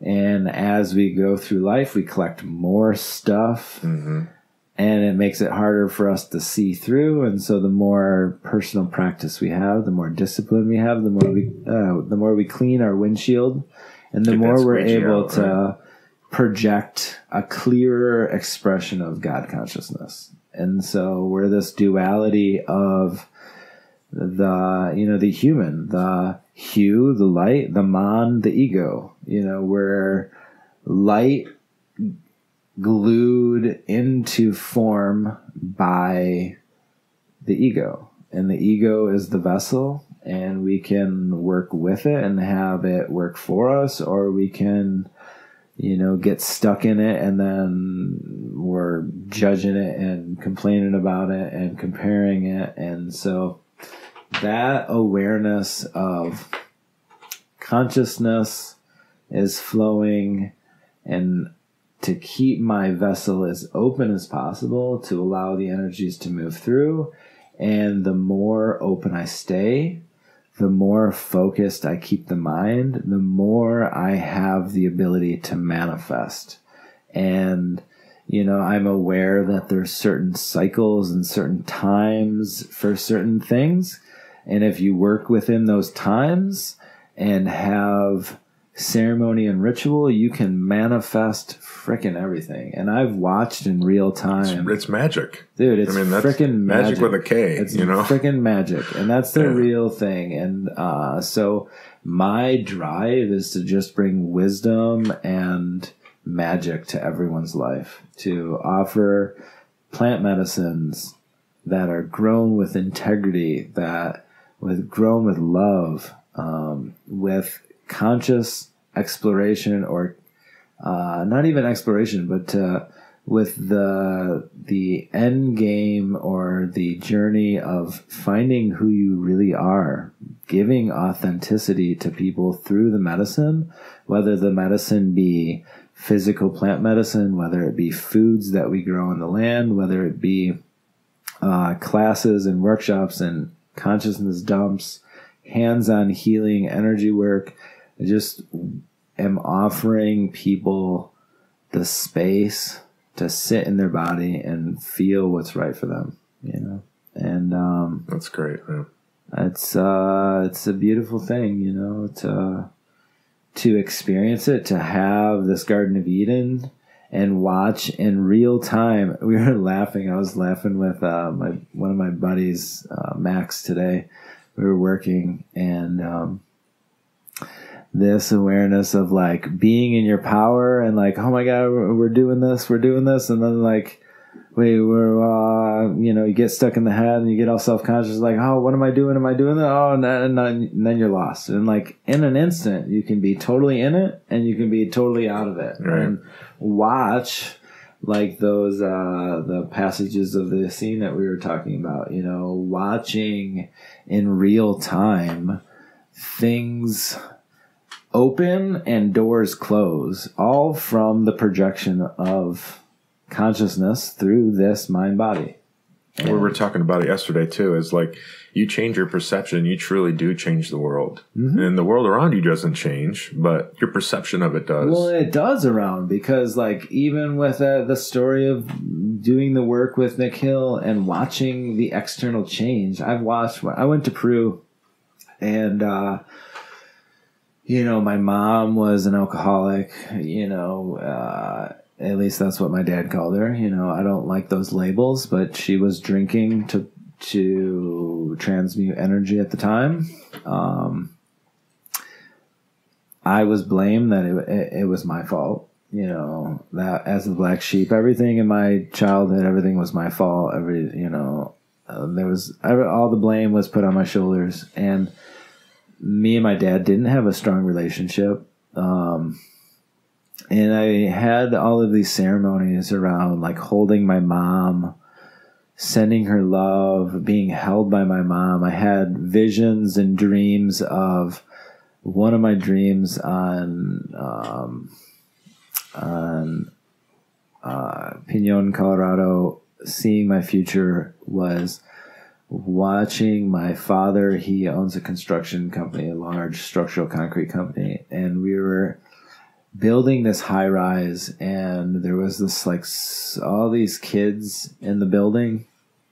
And as we go through life, we collect more stuff, and it makes it harder for us to see through. And so the more personal practice we have, the more discipline we have, the more we clean our windshield, and the more we're able to project a clearer expression of God consciousness. And so we're this duality of the human, the hue, the light, the man, the ego. We're light glued into form by the ego. And the ego is the vessel, and we can work with it and have it work for us, or we can, get stuck in it, and then we're judging it and complaining about it and comparing it. And so that awareness of consciousness is flowing, and to keep my vessel as open as possible to allow the energies to move through. And the more open I stay, the more focused I keep the mind, the more I have the ability to manifest. And, I'm aware that there's certain cycles and certain times for certain things. And if you work within those times and have ceremony and ritual, you can manifest frickin' everything. And I've watched in real time. It's magic. Dude, it's frickin' magic. Magic with a K, It's frickin' magic. And that's the real thing. And so my drive is to just bring wisdom and magic to everyone's life, to offer plant medicines that are grown with integrity, grown with love, with conscious exploration, or not even exploration, but with the end game or the journey of finding who you really are, giving authenticity to people through the medicine, whether the medicine be physical plant medicine, whether it be foods that we grow on the land, whether it be classes and workshops and consciousness dumps, hands-on healing, energy work. I just am offering people the space to sit in their body and feel what's right for them, And that's great, man. It's a beautiful thing, to experience it, to have this Garden of Eden and watch in real time. We were laughing. I was laughing with one of my buddies, Max, today. We were working, and this awareness of like being in your power and like, oh my God, we're doing this, and then like you get stuck in the head and you get all self-conscious, like, oh, what am I doing? Am I doing that? Oh, and then you're lost. And like in an instant, you can be totally in it and you can be totally out of it. Right. And watch like those, the passages of the scene that we were talking about, watching in real time things open and doors close, all from the projection of consciousness through this mind body. We were talking about it yesterday too, is like you change your perception, you truly do change the world. And the world around you doesn't change, but your perception of it does. Well, it does around, because like even with the story of doing the work with Nick Hill and watching the external change, I went to Peru, and my mom was an alcoholic, at least that's what my dad called her. I don't like those labels, but she was drinking to transmute energy at the time. I was blamed that it was my fault. That as the black sheep, everything in my childhood, everything was my fault. All the blame was put on my shoulders, and me and my dad didn't have a strong relationship. And I had all of these ceremonies around like holding my mom, sending her love, being held by my mom. I had visions and dreams of one of my dreams on Pinon, Colorado, seeing my future was watching my father. He owns a construction company, a large structural concrete company, and we were building this high rise, and there was this like all these kids in the building,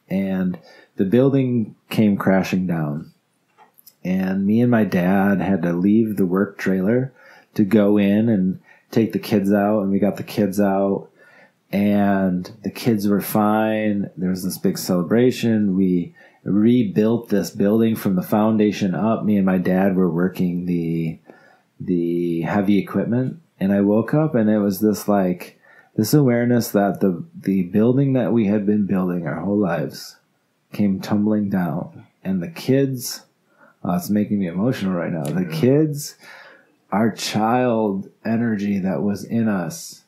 and the building came crashing down. And me and my dad had to leave the work trailer to go in and take the kids out. And we got the kids out, and the kids were fine. There was this big celebration. We rebuilt this building from the foundation up. Me and my dad were working the heavy equipment. And I woke up, and it was this awareness that the building that we had been building our whole lives came tumbling down. And the kids... it's making me emotional right now. The kids, our child energy that was in us,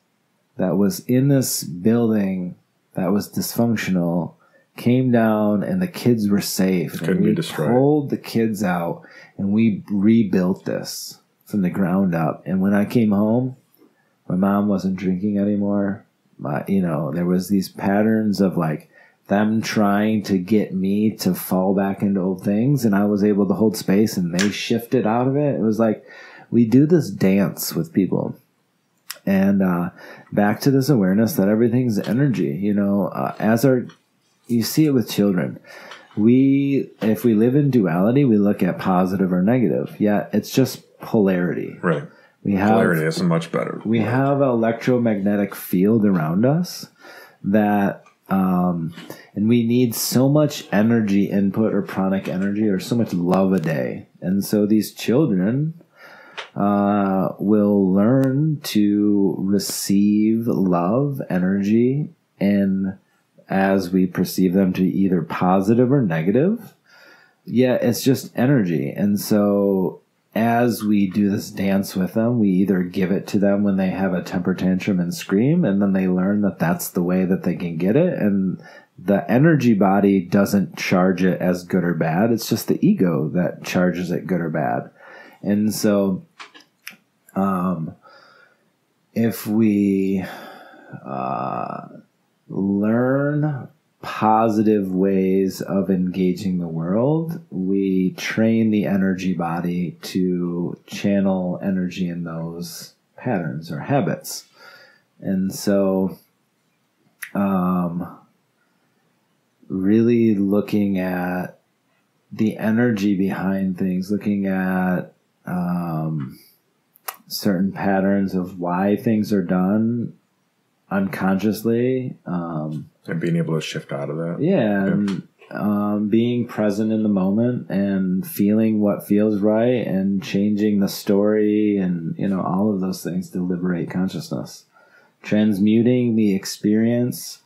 that was in this building, that was dysfunctional, came down, and the kids were safe. Couldn't be destroyed. We pulled the kids out, and we rebuilt this from the ground up. And when I came home, my mom wasn't drinking anymore. There was these patterns of like them trying to get me to fall back into old things, and I was able to hold space, and they shifted out of it. It was like we do this dance with people, and back to this awareness that everything's energy. You see it with children. If we live in duality, we look at positive or negative. Yeah, it's just polarity. Right. Polarity is much better. We have an electromagnetic field around us that. And we need so much energy input or pranic energy or so much love a day. And so these children will learn to receive love, energy, and as we perceive them to be either positive or negative, it's just energy. And so as we do this dance with them, we either give it to them when they have a temper tantrum and scream, and then they learn that that's the way that they can get it. And the energy body doesn't charge it as good or bad. It's just the ego that charges it good or bad. And so if we learn positive ways of engaging the world, we train the energy body to channel energy in those patterns or habits. And so really looking at the energy behind things, looking at certain patterns of why things are done unconsciously, and being able to shift out of that. And being present in the moment and feeling what feels right and changing the story and, all of those things to liberate consciousness. Transmuting the experience,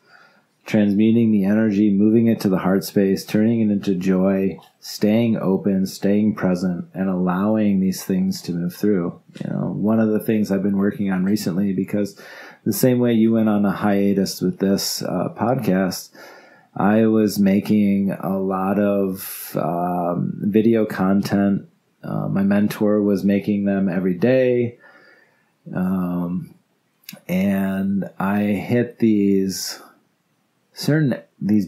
transmuting the energy, moving it to the heart space, turning it into joy, staying open, staying present, and allowing these things to move through. One of the things I've been working on recently, because the same way you went on a hiatus with this podcast, I was making a lot of video content. My mentor was making them every day. And I hit these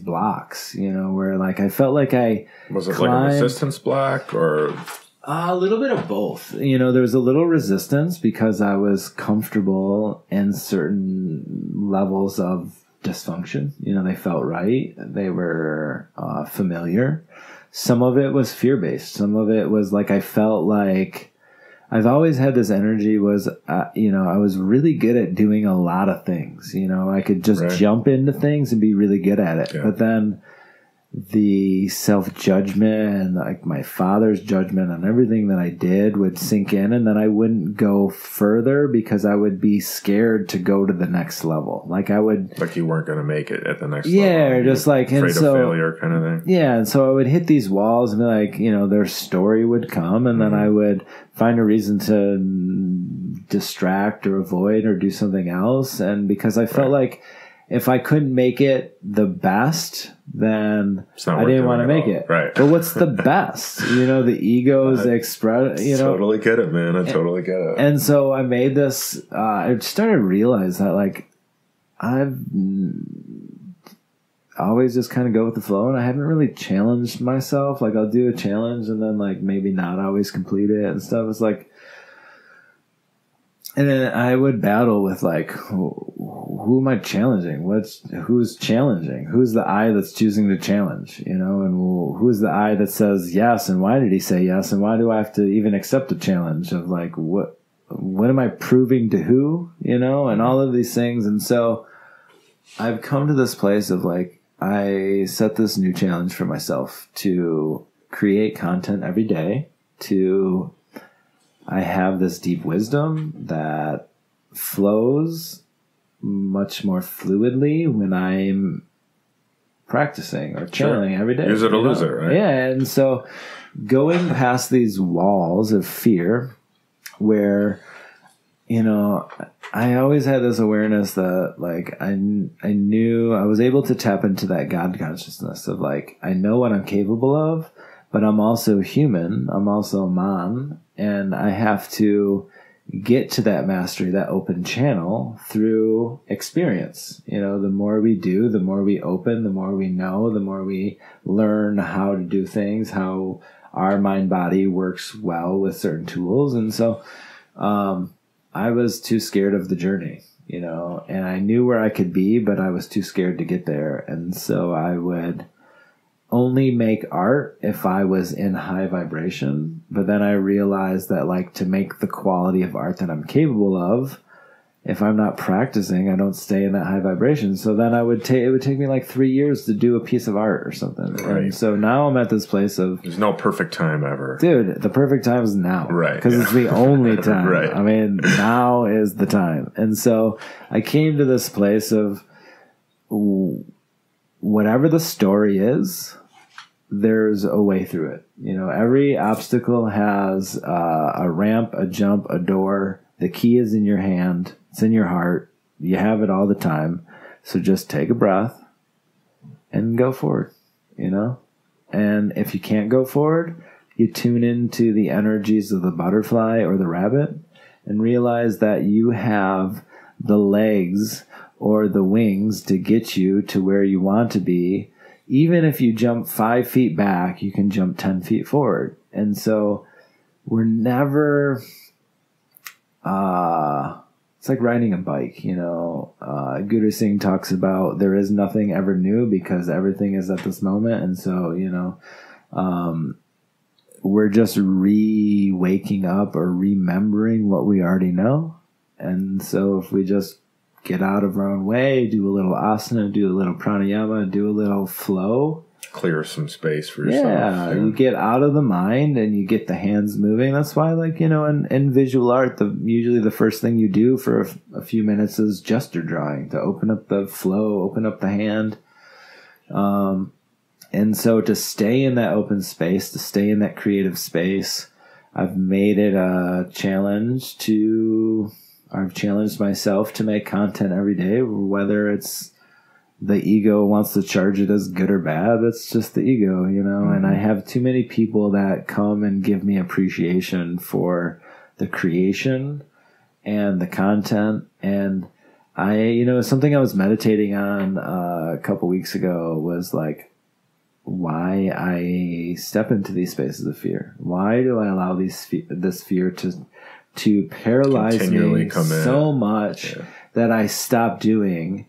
blocks, where like I felt like I was it climbed, like a resistance block or a little bit of both. There was a little resistance because I was comfortable in certain levels of dysfunction. They felt right. They were familiar. Some of it was fear-based. Some of it was like I felt like I've always had this energy was, I was really good at doing a lot of things. I could just jump into things and be really good at it. Yeah. But then the self-judgment and like my father's judgment on everything that I did would sink in, and then I wouldn't go further because I would be scared to go to the next level. Like you weren't going to make it at the next level. Yeah, or just like afraid of failure kind of thing. Yeah, and so I would hit these walls and be like, their story would come, and then I would find a reason to distract or avoid or do something else. And because I felt like if I couldn't make it the best, then I didn't want to make it. Right. But what's the best? The ego's express. Totally get it, man. I totally get it. And so I made this. I started to realize that like I've always just kind of go with the flow, and I haven't really challenged myself. Like I'll do a challenge and then like maybe not always complete it and stuff. It's like And then I would battle with like, who am I challenging? Who's challenging? Who's the I that's choosing to challenge? You know, and who's the I that says yes? And why did he say yes? And why do I have to even accept a challenge of like, what am I proving to who? You know, and all of these things. And so I've come to this place of like, I set this new challenge for myself to create content every day, I have this deep wisdom that flows much more fluidly when I'm practicing or channeling every day. Use it or lose it, right? Yeah, and so going past these walls of fear where, you know, I always had this awareness that like I knew I was able to tap into that God consciousness of like, I know what I'm capable of, but I'm also human. I'm also a man. And I have to get to that mastery, that open channel through experience. You know, the more we do, the more we open, the more we know, the more we learn how to do things, how our mind body works well with certain tools. And so I was too scared of the journey, you know, and I knew where I could be, but I was too scared to get there. And so I would only make art if I was in high vibration. But then I realized that like to make the quality of art that I'm capable of, if I'm not practicing, I don't stay in that high vibration. So then it would take me like 3 years to do a piece of art or something. Right. And so now I'm at this place of, there's no perfect time ever. Dude, the perfect time is now. Right. Because it's the only time. Right. I mean, now is the time. And so I came to this place of whatever the story is, there's a way through it. You know, every obstacle has a ramp, a jump, a door. The key is in your hand. It's in your heart. You have it all the time. So just take a breath and go forward, you know? And if you can't go forward, you tune into the energies of the butterfly or the rabbit and realize that you have the legs or the wings to get you to where you want to be. Even if you jump 5 feet back, you can jump 10 feet forward. And so we're never, it's like riding a bike, you know. Guru Singh talks about there is nothing ever new because everything is at this moment. And so, you know, we're just waking up or remembering what we already know. And so if we just get out of our own way, do a little asana, do a little pranayama, do a little flow. Clear some space for yourself. Yeah, you get out of the mind and you get the hands moving. That's why, like, you know, in visual art, usually the first thing you do for a few minutes is gesture drawing to open up the flow, open up the hand. And so to stay in that open space, to stay in that creative space, I've made it a challenge I've challenged myself to make content every day, whether it's the ego wants to charge it as good or bad. That's just the ego, you know, and I have too many people that come and give me appreciation for the creation and the content. And something I was meditating on a couple weeks ago was like, why I step into these spaces of fear. Why do I allow this fear to paralyze me so much that I stop doing,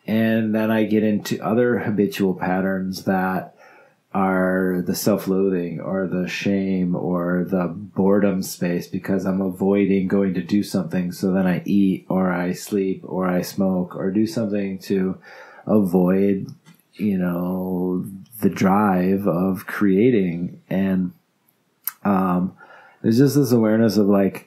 and then I get into other habitual patterns that are the self-loathing or the shame or the boredom space because I'm avoiding going to do something, so then I eat or I sleep or I smoke or do something to avoid, you know, the drive of creating. And there's just this awareness of like,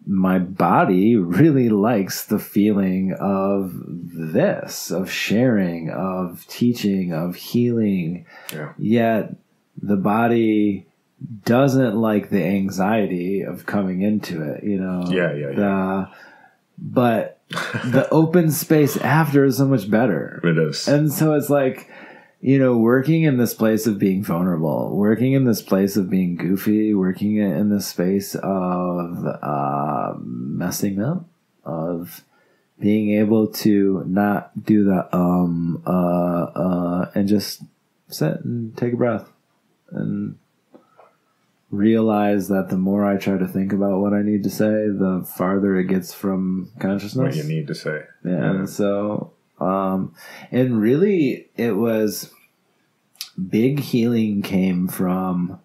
my body really likes the feeling of this, of sharing, of teaching, of healing. Yeah. Yet the body doesn't like the anxiety of coming into it, you know? Yeah. But the open space after is so much better. It is. And so it's like, you know, working in this place of being vulnerable, working in this place of being goofy, working in this space of messing up, of being able to not do the and just sit and take a breath and realize that the more I try to think about what I need to say, the farther it gets from consciousness. What you need to say. Yeah. And so, and really it was big healing came from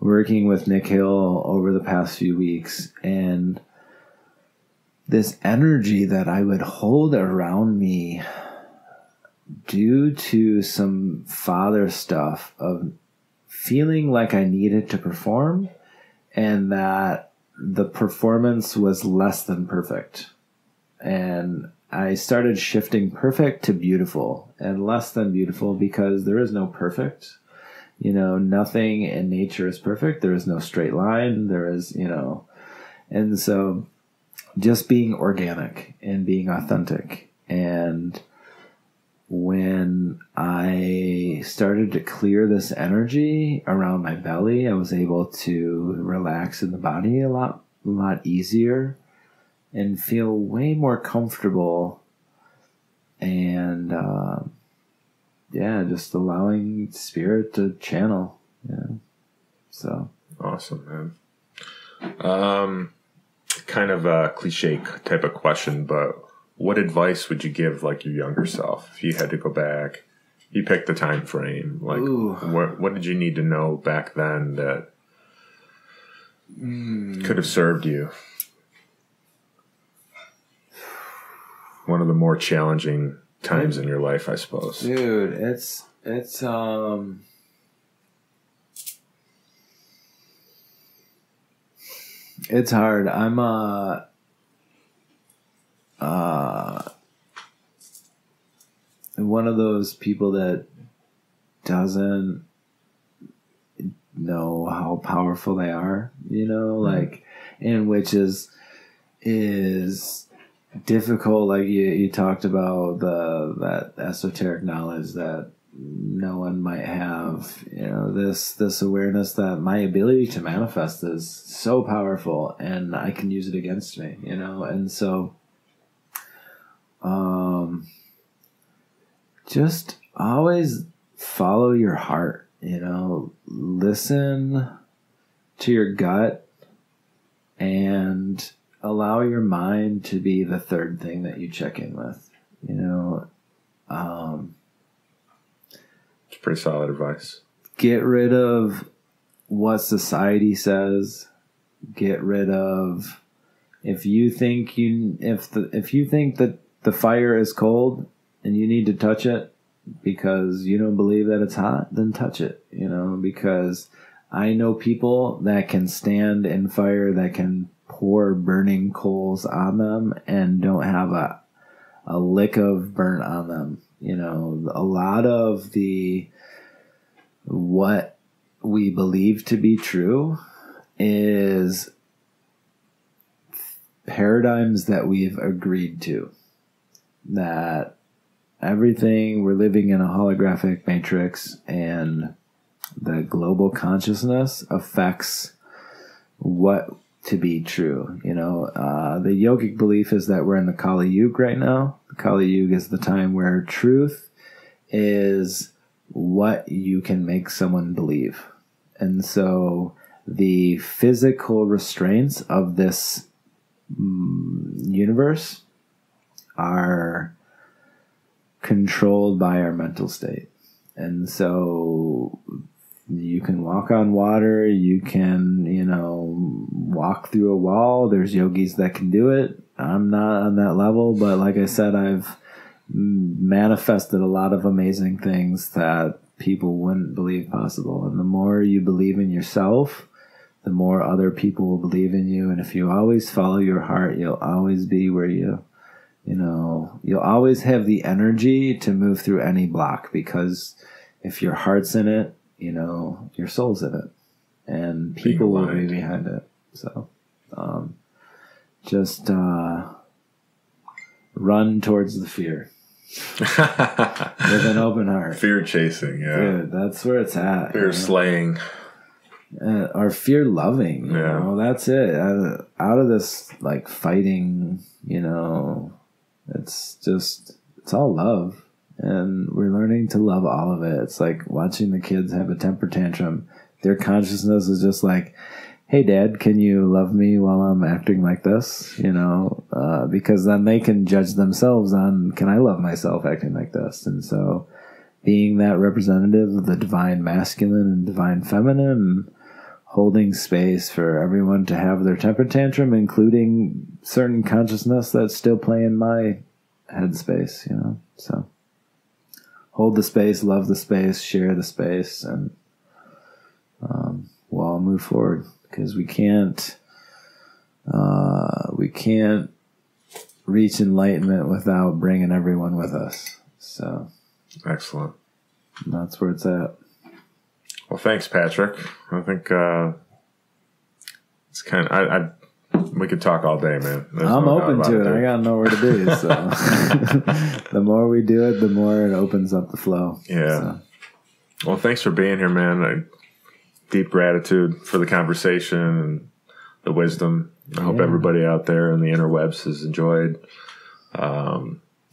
working with Nick Hill over the past few weeks, and this energy that I would hold around me due to some father stuff of feeling like I needed to perform and that the performance was less than perfect. And I started shifting perfect to beautiful and less than beautiful, because there is no perfect. You know, nothing in nature is perfect. There is no straight line. There is, you know, and so just being organic and being authentic. And when I started to clear this energy around my belly, I was able to relax in the body a lot easier and feel way more comfortable. And, yeah, just allowing spirit to channel. Yeah. So. Awesome, man. Kind of a cliche type of question, but what advice would you give like your younger self if you had to go back? You picked the time frame. Like, what did you need to know back then that could have served you? One of the more challenging times in your life, I suppose. Dude, it's hard. I'm one of those people that doesn't know how powerful they are, you know, like, and which is difficult. Like you talked about that esoteric knowledge that no one might have, you know, this awareness that my ability to manifest is so powerful and I can use it against me, you know. And so just always follow your heart, you know, listen to your gut and allow your mind to be the third thing that you check in with, you know. It's pretty solid advice. Get rid of what society says. Get rid of if you think that the fire is cold and you need to touch it because you don't believe that it's hot, then touch it, you know, because I know people that can stand in fire, that can pour burning coals on them and don't have a lick of burnt on them. You know, a lot of what we believe to be true is paradigms that we've agreed to. That everything, we're living in a holographic matrix, and the global consciousness affects what to be true. You know, the yogic belief is that we're in the Kali Yuga right now. The Kali Yuga is the time where truth is what you can make someone believe. And so the physical restraints of this universe are controlled by our mental state. And so you can walk on water, you can, you know, walk through a wall. There's yogis that can do it. I'm not on that level, but like I said, I've manifested a lot of amazing things that people wouldn't believe possible. And the more you believe in yourself, the more other people will believe in you. And if you always follow your heart, you'll always be where you know, you'll always have the energy to move through any block, because if your heart's in it, you know, your soul's in it, and people will be behind it. So, just run towards the fear with an open heart. Fear chasing, yeah. Dude, that's where it's at. Fear slaying. Or fear loving, you know, that's it. Out of this, like, fighting, you know, it's all love. And we're learning to love all of it. It's like watching the kids have a temper tantrum. their consciousness is just like, hey, Dad, can you love me while I'm acting like this? You know, because then they can judge themselves on, can I love myself acting like this? And so being that representative of the divine masculine and divine feminine, and holding space for everyone to have their temper tantrum, including certain consciousness that's still playing my headspace, you know? So hold the space, love the space, share the space, and we'll all move forward. Because we can't reach enlightenment without bringing everyone with us. So excellent. That's where it's at. Well, thanks, Patrick. I think it's kind of we could talk all day, man. I'm open to it. I got nowhere to be. So the more we do it, the more it opens up the flow. Yeah. So. Well, thanks for being here, man. Deep gratitude for the conversation and the wisdom. I hope everybody out there in the interwebs has enjoyed.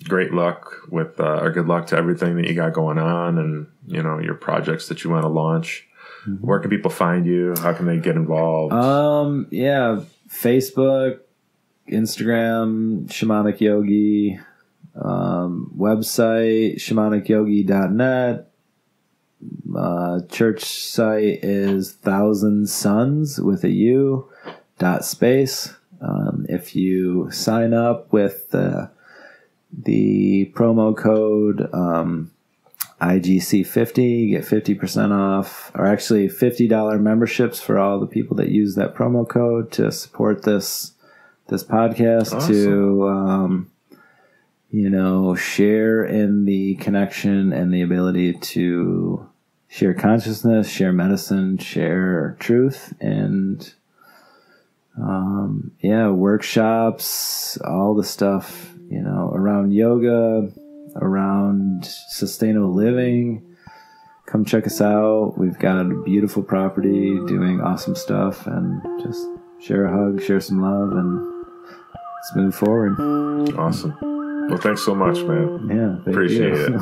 Great luck with, or good luck to everything that you got going on, and your projects that you want to launch. Mm-hmm. Where can people find you? How can they get involved? Facebook, Instagram, Shamanic Yogi, website shamanicyogi.net. Church site is Thousand Suns with a U .space. If you sign up with the promo code IGC50, you get 50% off, or actually $50 memberships for all the people that use that promo code to support this podcast. Awesome. To share in the connection and the ability to share consciousness, share medicine, share truth, and workshops, all the stuff, around yoga, around sustainable living. Come check us out. We've got a beautiful property doing awesome stuff, and just share a hug, share some love, and let's move forward. Awesome. Well, thanks so much, man. Yeah. Appreciate it.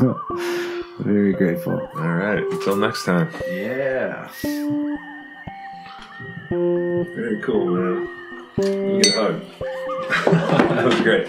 Very grateful. All right. Until next time. Yeah. Very cool, man. You get a hug. That was great.